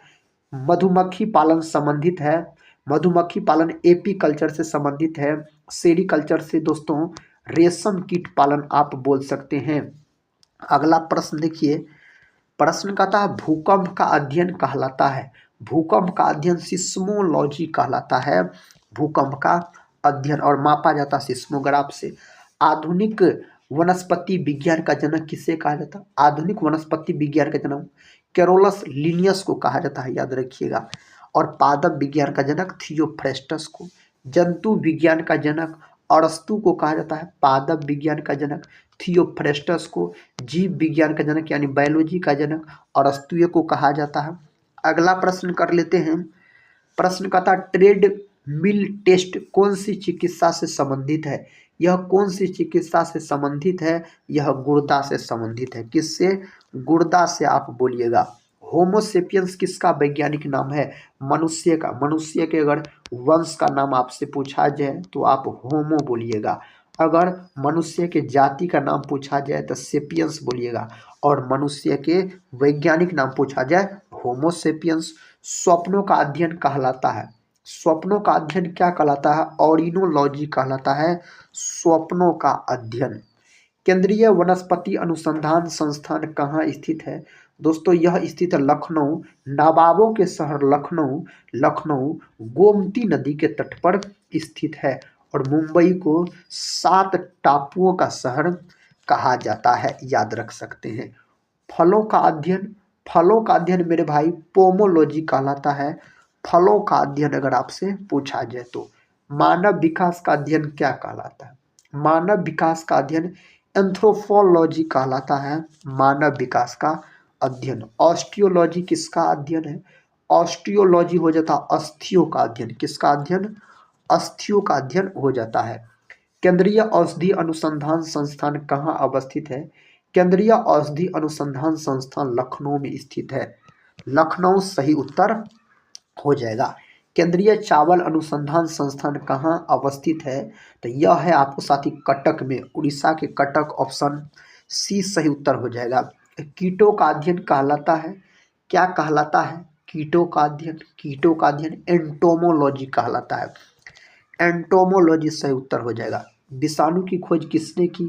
मधुमक्खी पालन संबंधित है, मधुमक्खी पालन एपी कल्चर से संबंधित है, सेरीकल्चर से दोस्तों रेशम कीट पालन आप बोल सकते हैं। अगला प्रश्न देखिए, प्रश्न कहता है भूकंप का अध्ययन कहलाता है, भूकंप का अध्ययन सिस्मोलॉजी कहलाता है, भूकंप का अध्ययन, और मापा जाता है सिस्मोग्राफ से। आधुनिक वनस्पति विज्ञान का जनक किसे कहा जाता है? आधुनिक वनस्पति विज्ञान का जनक कैरोलस लिनियस को कहा जाता है, याद रखिएगा। और पादप विज्ञान का जनक थियोफ्रेस्टस को। जंतु विज्ञान का जनक अरस्तु को कहा जाता है, पादप विज्ञान का जनक थियोफ्रेस्टस को। जीव विज्ञान का जनक यानी बायोलॉजी का जनक अरस्तु को कहा जाता है। अगला प्रश्न कर लेते हैं। प्रश्न कहता ट्रेड मिल टेस्ट कौन सी चिकित्सा से संबंधित है? यह कौन सी चिकित्सा से संबंधित है? यह गुर्दा से संबंधित है। किससे? गुर्दा से आप बोलिएगा। होमोसेपियंस किसका वैज्ञानिक नाम है? मनुष्य का। मनुष्य के अगर वंश का नाम आपसे पूछा जाए तो आप होमो बोलिएगा। अगर मनुष्य के जाति का नाम पूछा जाए तो सेपियंस बोलिएगा, और मनुष्य के वैज्ञानिक नाम पूछा जाए होमोसेपियंस। स्वप्नों का अध्ययन कहलाता है, स्वप्नों का अध्ययन क्या कहलाता है? ऑरिनोलॉजी कहलाता है, स्वप्नों का अध्ययन। केंद्रीय वनस्पति अनुसंधान संस्थान कहाँ स्थित है? दोस्तों यह स्थित है लखनऊ, नवाबों के शहर लखनऊ, लखनऊ गोमती नदी के तट पर स्थित है, और मुंबई को 7 टापुओं का शहर कहा जाता है, याद रख सकते हैं। फलों का अध्ययन, फलों का अध्ययन मेरे भाई पोमोलॉजी कहलाता है, फलों का अध्ययन अगर आपसे पूछा जाए तो। मानव विकास का अध्ययन क्या कहलाता है? मानव विकास का अध्ययन एंथ्रोपोलॉजी कहलाता है, मानव विकास का अध्ययन। ऑस्टियोलॉजी किसका अध्ययन है? ऑस्टियोलॉजी हो जाता अस्थियों का अध्ययन। किसका अध्ययन? अस्थियों का अध्ययन हो जाता है। केंद्रीय औषधि अनुसंधान संस्थान कहाँ अवस्थित है? केंद्रीय औषधि अनुसंधान संस्थान लखनऊ में स्थित है, लखनऊ सही उत्तर हो जाएगा। केंद्रीय चावल अनुसंधान संस्थान कहाँ अवस्थित है? तो यह है आपको साथी कटक में, उड़ीसा के कटक, ऑप्शन सी सही उत्तर हो जाएगा। कीटों का अध्ययन कहलाता है, क्या कहलाता है? कीटों का अध्ययन, कीटों का अध्ययन एंटोमोलॉजी कहलाता है, एंटोमोलॉजी सही उत्तर हो जाएगा। विषाणु की खोज किसने की?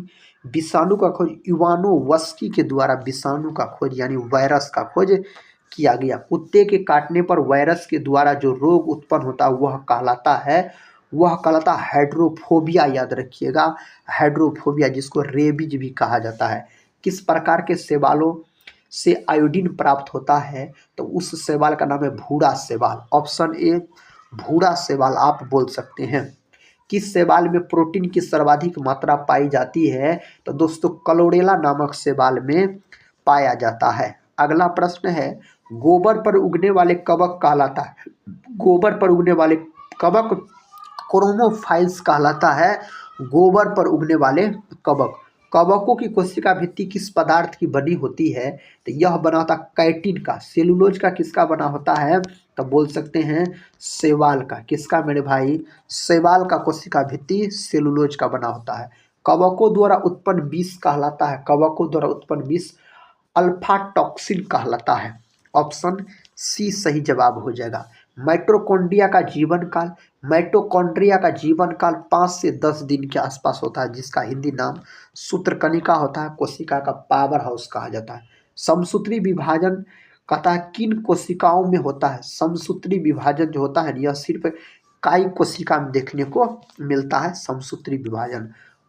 विषाणु का खोज इवानोवस्की के द्वारा विषाणु का खोज यानी वायरस का खोज किया गया। कुत्ते के काटने पर वायरस के द्वारा जो रोग उत्पन्न होता है वह कहलाता है, वह कहलाता है हाइड्रोफोबिया, याद रखिएगा, हाइड्रोफोबिया, जिसको रेबीज भी कहा जाता है। किस प्रकार के शैवालों से आयोडीन प्राप्त होता है? तो उस शैवाल का नाम है भूरा शैवाल, ऑप्शन ए, भूरा शैवाल आप बोल सकते हैं। किस शैवाल में प्रोटीन की सर्वाधिक मात्रा पाई जाती है? तो दोस्तों क्लोरेला नामक शैवाल में पाया जाता है। अगला प्रश्न है गोबर पर उगने वाले कवक कहलाता है, गोबर पर उगने वाले कवक क्रोमोफाइल्स कहलाता है, गोबर पर उगने वाले कवक। कवकों की कोशिका भित्ति किस पदार्थ की बनी होती है? तो यह बना होता कैटिन का। सेलुलोज का किसका बना होता है? तो बोल सकते हैं शैवाल का। किसका मेरे भाई? शैवाल का कोशिका भित्ति सेलुलोज का बना होता है। कवकों द्वारा उत्पन्न विष कहलाता है, कवकों द्वारा उत्पन्न विष अल्फा टॉक्सिन कहलाता है, ऑप्शन सी सही जवाब हो जाएगा। माइटोकॉन्ड्रिया का जीवन काल, माइटोकॉन्ड्रिया का जीवन काल 5 से 10 दिन के आसपास होता है, जिसका हिंदी नाम सूत्रकणिका होता है। कोशिका का पावर हाउस कहा जाता है। समसूत्री विभाजन कहता है किन कोशिकाओं में होता है। समसूत्री विभाजन जो होता है यह सिर्फ काई कोशिका में देखने को मिलता है। समसूत्री विभाजन।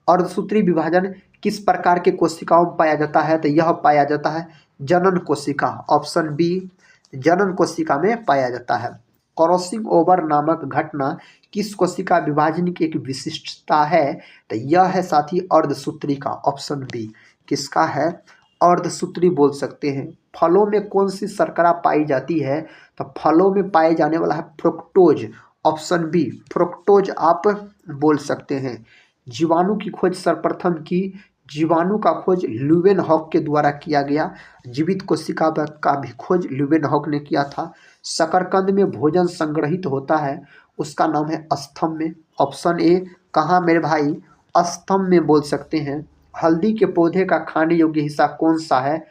अर्धसूत्री विभाजन किस प्रकार के कोशिकाओं में पाया जाता है, तो यह पाया जाता है जनन कोशिका, ऑप्शन बी जनन कोशिका में पाया जाता है। क्रॉसिंग ओवर नामक घटना किस कोशिका विभाजन की एक विशिष्टता है, तो यह है साथी अर्धसूत्री का, ऑप्शन बी किसका है, अर्धसूत्री बोल सकते हैं। फलों में कौन सी शर्करा पाई जाती है, तो फलों में पाए जाने वाला है फ्रुक्टोज, ऑप्शन बी फ्रुक्टोज आप बोल सकते हैं। जीवाणु की खोज सर्वप्रथम की, जीवाणु का खोज ल्यूवेनहॉक के द्वारा किया गया। जीवित कोशिका का भी खोज ल्यूवेनहॉक ने किया था। शकरकंद में भोजन संग्रहित होता है, उसका नाम है स्तंभ में, ऑप्शन ए कहाँ मेरे भाई, स्तंभ में बोल सकते हैं। हल्दी के पौधे का खाने योग्य हिस्सा कौन सा है,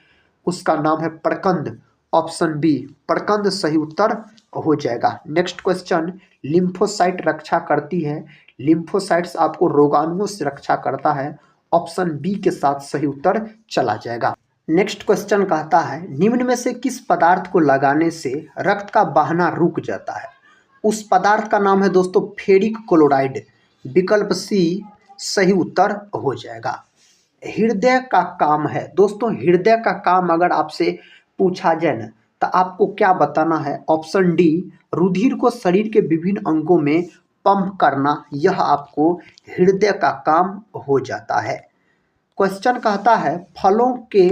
उसका नाम है प्रकंद, ऑप्शन बी प्रकंद सही उत्तर हो जाएगा। नेक्स्ट क्वेश्चन, लिम्फोसाइट रक्षा करती है, लिम्फोसाइट्स आपको रोगाणुओं से रक्षा करता है, ऑप्शन बी के साथ सही उत्तर चला जाएगा। नेक्स्ट क्वेश्चन कहता है निम्न में से किस पदार्थ को लगाने से रक्त का बहना रुक जाता है। उस पदार्थ का नाम है दोस्तों फेरिक क्लोराइड, विकल्प सी सही उत्तर हो जाएगा। हृदय का काम है दोस्तों, हृदय का काम अगर आपसे पूछा जाए ना तो आपको क्या बताना है, ऑप्शन डी रुधिर को शरीर के विभिन्न अंगों में पंप करना, यह आपको हृदय का काम हो जाता है। क्वेश्चन कहता है फलों के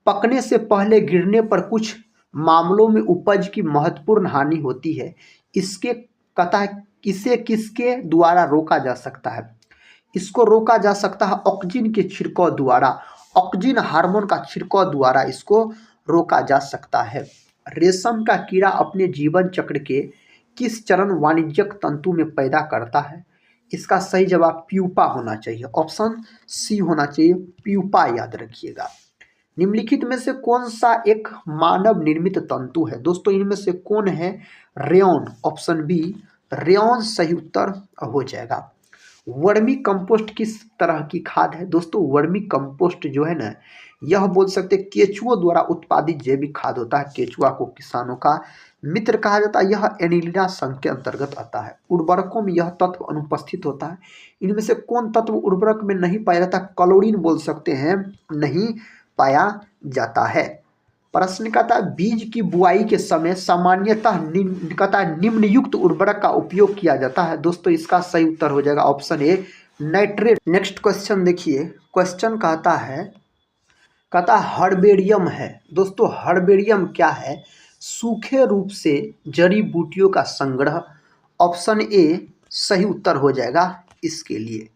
पकने से पहले गिरने पर कुछ मामलों में उपज की महत्वपूर्ण हानि होती है, इसके कहता है इसे किसके द्वारा रोका जा सकता है। इसको रोका जा सकता है ऑक्सीजन के छिड़काव द्वारा, ऑक्सीजन हार्मोन का छिड़काव द्वारा इसको रोका जा सकता है। रेशम का कीड़ा अपने जीवन चक्र के किस चरण वाणिज्यिक तंतु में पैदा करता है, इसका सही जवाब प्यूपा होना चाहिए, ऑप्शन सी होना चाहिए, प्यूपा याद रखिएगा। निम्नलिखित में से कौन सा एक मानव निर्मित तंतु है, दोस्तों इनमें से कौन है, रेयॉन, ऑप्शन बी रेयॉन सही उत्तर हो जाएगा। वर्मी कंपोस्ट किस तरह की खाद है, दोस्तों वर्मी कंपोस्ट जो है ना यह बोल सकते केचुओं द्वारा उत्पादित जैविक खाद होता है। केचुआ को किसानों का मित्र कहा जाता है, यह एनिलिडा संघ के अंतर्गत आता है। उर्वरकों में यह तत्व अनुपस्थित होता है। इनमें से कौन तत्व उर्वरक में नहीं पाया जाता, क्लोरीन बोल सकते हैं, नहीं पाया जाता है। प्रश्न कहता है बीज की बुआई के समय सामान्यतः निम्नयुक्त उर्वरक का उपयोग किया जाता है, दोस्तों इसका सही उत्तर हो जाएगा option A nitrate. Next question देखिए, क्वेश्चन कहता है हर्बेरियम है, दोस्तों हर्बेरियम क्या है, सूखे रूप से जड़ी बूटियों का संग्रह, ऑप्शन ए सही उत्तर हो जाएगा इसके लिए।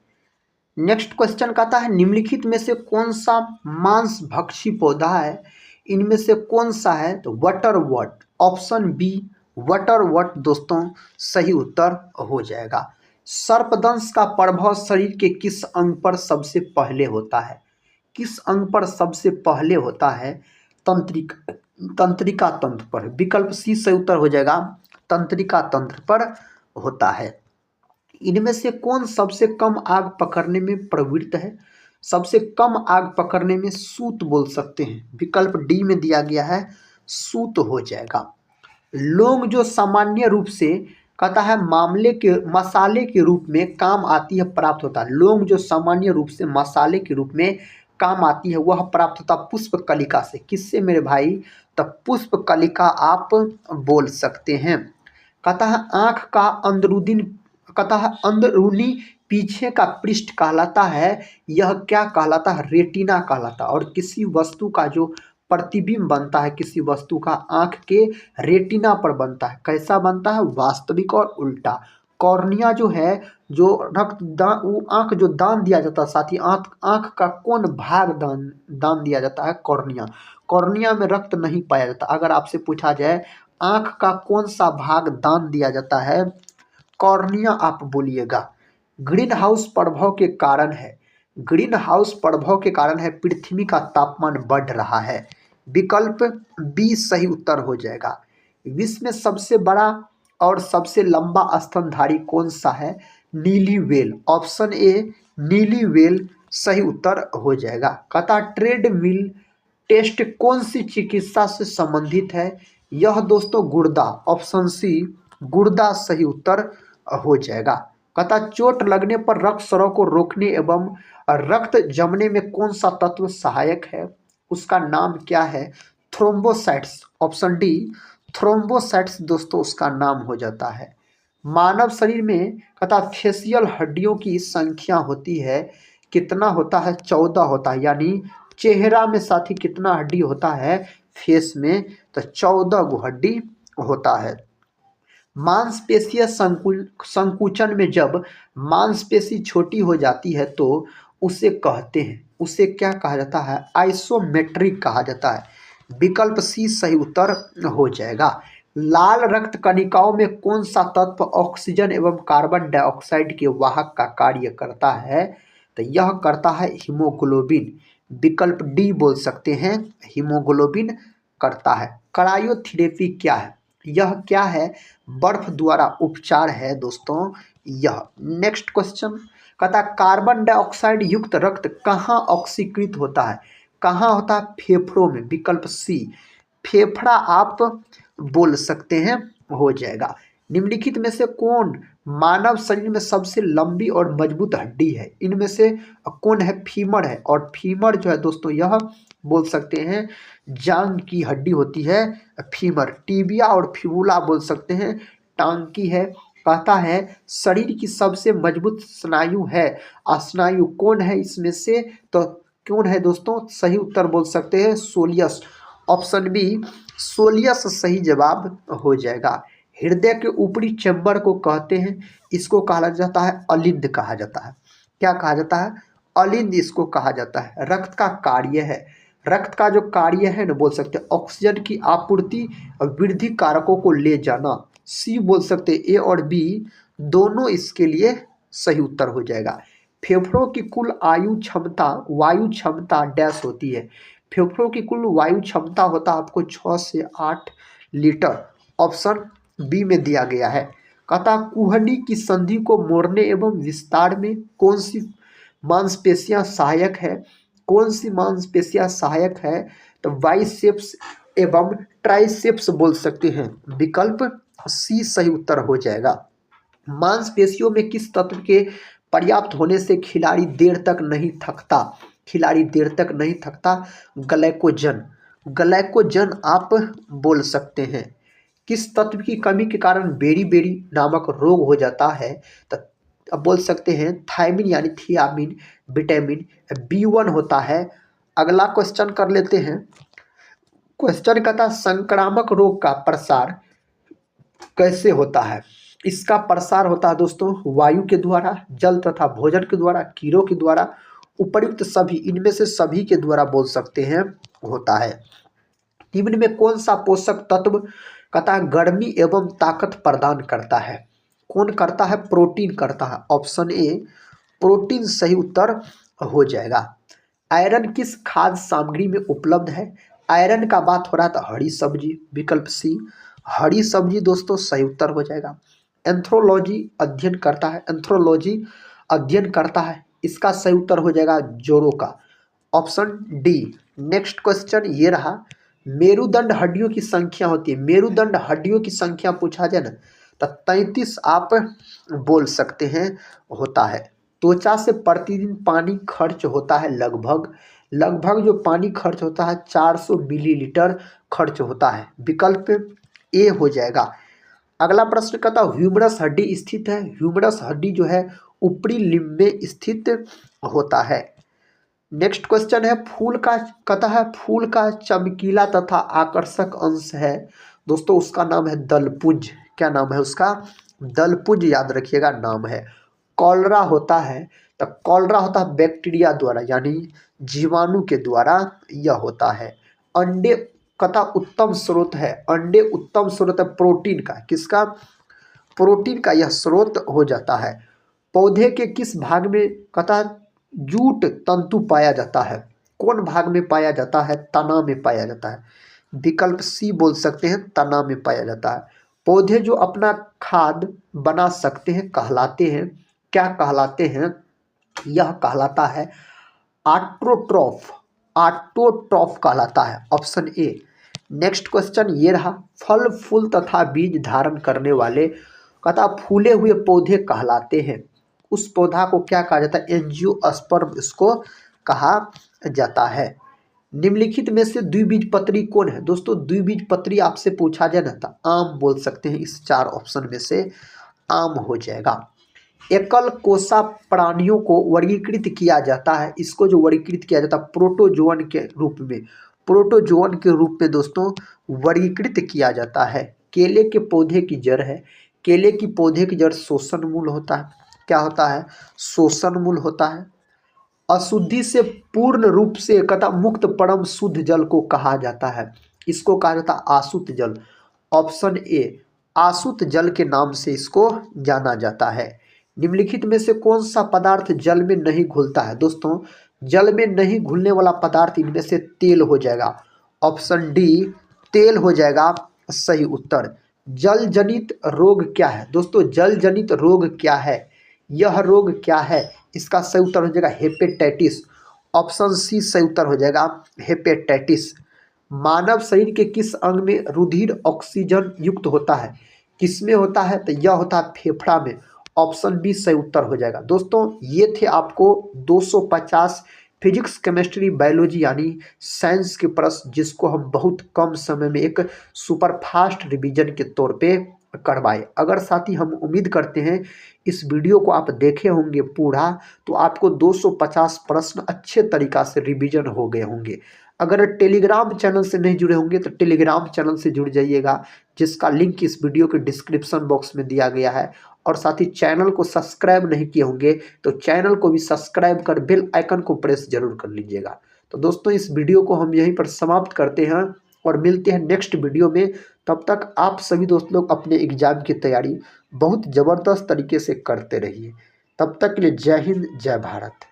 नेक्स्ट क्वेश्चन कहता है निम्नलिखित में से कौन सा मांस भक्षी पौधा है, इनमें से कौन सा है, तो बटरवर्ट, ऑप्शन बी बटरवर्ट दोस्तों सही उत्तर हो जाएगा। सर्पदंश का प्रभाव शरीर के किस अंग पर सबसे पहले होता है, किस अंग पर सबसे पहले होता है, तंत्रिका तंत्र पर, विकल्प सी सही उत्तर हो जाएगा, तंत्रिका तंत्र पर होता है। इनमें से कौन सबसे कम आग पकड़ने में प्रवृत्त है, सबसे कम आग पकड़ने में सूत बोल सकते हैं, विकल्प डी में दिया गया है सूत हो जाएगा। लौंग जो सामान्य रूप से कहता है मसाले के रूप में काम आती है, प्राप्त होता है, लौंग जो सामान्य रूप से मसाले के रूप में काम आती है वह प्राप्त होता पुष्प कलिका से, किससे मेरे भाई, तब पुष्प कलिका आप बोल सकते हैं। कहता है आँख का अंदरूनी पीछे का पृष्ठ कहलाता है, यह क्या कहलाता है, रेटिना कहलाता है। और किसी वस्तु का जो प्रतिबिंब बनता है, किसी वस्तु का आँख के रेटिना पर बनता है, कैसा बनता है, वास्तविक और उल्टा। कॉर्निया जो है, जो रक्तदान, वो आँख जो दान दिया जाता है, साथ ही आँख का कौन भाग दान दिया जाता है, कॉर्निया। कॉर्निया में रक्त नहीं पाया जाता। अगर आपसे पूछा जाए आँख का कौन सा भाग दान दिया जाता है, कॉर्निया आप बोलिएगा। ग्रीन हाउस प्रभाव के कारण है, ग्रीन हाउस प्रभाव के कारण है पृथ्वी का तापमान बढ़ रहा है, विकल्प बी सही उत्तर हो जाएगा। विश्व में सबसे बड़ा और सबसे लंबा स्तनधारी कौन सा है? नीली व्हेल। ऑप्शन ए नीली व्हेल सही उत्तर हो जाएगा। कहता ट्रेड मिल टेस्ट कौन सी चिकित्सा से संबंधित है? यह दोस्तों गुर्दा। ऑप्शन सी गुर्दा सही उत्तर हो जाएगा। कहता चोट लगने पर रक्त स्राव को रोकने एवं रक्त जमने में कौन सा तत्व सहायक है? उसका नाम क्या है? थ्रोम्बोसाइट्स। ऑप्शन डी थ्रोम्बोसाइट्स दोस्तों उसका नाम हो जाता है। मानव शरीर में कहता फेशियल हड्डियों की संख्या होती है कितना होता है? 14 होता है। यानी चेहरा में साथी कितना हड्डी होता है फेस में? तो 14 गो हड्डी होता है। मांसपेशीय संकुचन में जब मांसपेशी छोटी हो जाती है तो उसे कहते हैं, उसे क्या कहा जाता है? आइसोमेट्रिक कहा जाता है। विकल्प सी सही उत्तर हो जाएगा। लाल रक्त कणिकाओं में कौन सा तत्व ऑक्सीजन एवं कार्बन डाइऑक्साइड के वाहक का कार्य करता है? तो यह करता है हीमोग्लोबिन। विकल्प डी बोल सकते हैं, हीमोग्लोबिन करता है। क्रायोथेरेपी क्या है? यह क्या है? बर्फ द्वारा उपचार है दोस्तों यह। नेक्स्ट क्वेश्चन कहता कार्बन डाइऑक्साइड युक्त रक्त कहाँ ऑक्सीकृत होता है? कहाँ होता है? फेफड़ों में। विकल्प सी फेफड़ा आप बोल सकते हैं हो जाएगा। निम्नलिखित में से कौन मानव शरीर में सबसे लंबी और मजबूत हड्डी है? इनमें से कौन है? फीमर है। और फीमर जो है दोस्तों यह बोल सकते हैं जांग की हड्डी होती है फीमर। टीबिया और फिबुला बोल सकते हैं टांग की है। कहता है शरीर की सबसे मजबूत स्नायु है, स्नायु कौन है इसमें से? तो कौन है दोस्तों? सही उत्तर बोल सकते हैं सोलियस। ऑप्शन बी सोलियस सही जवाब हो जाएगा। हृदय के ऊपरी चैम्बर को कहते हैं, इसको कहा जाता है अलिंद कहा जाता है। क्या कहा जाता है? अलिंद इसको कहा जाता है। रक्त का कार्य है, रक्त का जो कार्य है ना बोल सकते हैं ऑक्सीजन की आपूर्ति और वृद्धि कारकों को ले जाना। सी बोल सकते हैं, ए और बी दोनों इसके लिए सही उत्तर हो जाएगा। फेफड़ों की कुल वायु क्षमता डैश होती है। फेफड़ों की कुल वायु क्षमता होता है आपको 6 से 8 लीटर। ऑप्शन बी में दिया गया है। कहता कुहनी की संधि को मोड़ने एवं विस्तार में कौन सी मांसपेशियां सहायक है? कौन सी मांसपेशियां सहायक है? तो बाइसेप्स एवं ट्राइसेप्स बोल सकते हैं। विकल्प सी सही उत्तर हो जाएगा। मांसपेशियों में किस तत्व के पर्याप्त होने से खिलाड़ी देर तक नहीं थकता? खिलाड़ी देर तक नहीं थकता? ग्लाइकोजन। ग्लाइकोजन आप बोल सकते हैं। किस तत्व की कमी के कारण बेरी नामक रोग हो जाता है? तो अब बोल सकते हैं थायमिन यानी थियामिन। विटामिन B1 होता है। अगला क्वेश्चन कर लेते हैं। क्वेश्चन कहता संक्रामक रोग का प्रसार कैसे होता है? इसका प्रसार होता है दोस्तों वायु के द्वारा, जल तथा भोजन के द्वारा, कीड़ों के द्वारा, उपर्युक्त सभी, इनमें से सभी के द्वारा बोल सकते हैं होता है। निम्न में कौन सा पोषक तत्व कहता गर्मी एवं ताकत प्रदान करता है? कौन करता है? प्रोटीन करता है। ऑप्शन ए प्रोटीन सही उत्तर हो जाएगा। आयरन किस खाद्य सामग्री में उपलब्ध है? आयरन का बात हो रहा था हरी सब्जी। विकल्प सी हरी सब्जी दोस्तों सही उत्तर हो जाएगा। एंथ्रोलॉजी अध्ययन करता है, एंथ्रोलॉजी अध्ययन करता है, इसका सही उत्तर हो जाएगा जोड़ों का। Option D. नेक्स्ट क्वेश्चन ये रहा मेरुदंड हड्डियों की संख्या होती है। मेरुदंड हड्डियों की संख्या पूछा जाए ना तो 33 आप बोल सकते हैं होता है। त्वचा से प्रतिदिन पानी खर्च होता है लगभग जो पानी खर्च होता है 400 मिलीलीटर खर्च होता है। विकल्प ए हो जाएगा। अगला प्रश्न कहता ह्यूमरस हड्डी स्थित है। ह्यूमरस हड्डी जो है ऊपरी लिम्ब में स्थित होता है। नेक्स्ट क्वेश्चन है फूल का कहता है फूल का चमकीला तथा आकर्षक अंश है दोस्तों, उसका नाम है दलपुंज। क्या नाम है उसका? दलपुंज याद रखिएगा नाम है। कॉलरा होता है तो कॉलरा होता है बैक्टीरिया द्वारा यानी जीवाणु के द्वारा यह होता है। अंडे कथा उत्तम स्रोत है, अंडे उत्तम स्रोत है प्रोटीन का। किसका? प्रोटीन का यह स्रोत हो जाता है। पौधे के किस भाग में कथा जूट तंतु पाया जाता है? कौन भाग में पाया जाता है? तना में पाया जाता है। विकल्प सी बोल सकते हैं, तना में पाया जाता है। पौधे जो अपना खाद बना सकते हैं कहलाते हैं, क्या कहलाते हैं? यह कहलाता है ऑटोट्रॉफ। ऑटोट्रॉफ कहलाता है, ऑप्शन ए। नेक्स्ट क्वेश्चन ये रहा, फल फूल तथा बीज धारण करने वाले कहता फूले हुए पौधे कहलाते हैं। उस पौधा को क्या कहा जाता है? एंजियोस्पर्म इसको कहा जाता है। निम्नलिखित में से द्विबीजपत्री कौन है? दोस्तों द्विबीजपत्री आपसे पूछा जाए ना तो आम बोल सकते हैं, इस चार ऑप्शन में से आम हो जाएगा। एकल कोषा प्राणियों को वर्गीकृत किया जाता है, इसको जो वर्गीकृत किया जाता है प्रोटोजोअन के रूप में, प्रोटोजोअन के रूप में दोस्तों वर्गीकृत किया जाता है। केले के पौधे की जड़ है, केले की पौधे की जड़ शोषण मूल होता है। क्या होता है? शोषण मूल होता है। अशुद्धि से पूर्ण रूप से कथा मुक्त परम शुद्ध जल को कहा जाता है, इसको कहा जाता है आसुत जल, ऑप्शन ए। आसुत जल के नाम से इसको जाना जाता है। निम्नलिखित में से कौन सा पदार्थ जल में नहीं घुलता है? दोस्तों जल में नहीं घुलने वाला पदार्थ इनमें से तेल हो जाएगा, ऑप्शन डी तेल हो जाएगा सही उत्तर। जल जनित रोग क्या है? दोस्तों जल जनित रोग क्या है? यह रोग क्या है? इसका सही उत्तर हो जाएगा हेपेटाइटिस, ऑप्शन सी सही उत्तर हो जाएगा हेपेटाइटिस। मानव शरीर के किस अंग में रुधिर ऑक्सीजन युक्त होता है? किसमें होता है? तो यह होता है फेफड़ा में, ऑप्शन बी सही उत्तर हो जाएगा। दोस्तों ये थे आपको 250 फिजिक्स केमिस्ट्री बायोलॉजी यानी साइंस के प्रश्न, जिसको हम बहुत कम समय में एक सुपर फास्ट रिवीजन के तौर पे करवाए। अगर साथी हम उम्मीद करते हैं इस वीडियो को आप देखे होंगे पूरा, तो आपको 250 प्रश्न अच्छे तरीक़ा से रिवीजन हो गए होंगे। अगर टेलीग्राम चैनल से नहीं जुड़े होंगे तो टेलीग्राम चैनल से जुड़ जाइएगा, जिसका लिंक इस वीडियो के डिस्क्रिप्शन बॉक्स में दिया गया है। और साथ ही चैनल को सब्सक्राइब नहीं किए होंगे तो चैनल को भी सब्सक्राइब कर बेल आइकन को प्रेस जरूर कर लीजिएगा। तो दोस्तों इस वीडियो को हम यहीं पर समाप्त करते हैं और मिलते हैं नेक्स्ट वीडियो में। तब तक आप सभी दोस्त लोग अपने एग्जाम की तैयारी बहुत ज़बरदस्त तरीके से करते रहिए। तब तक के लिए जय हिंद, जय भारत।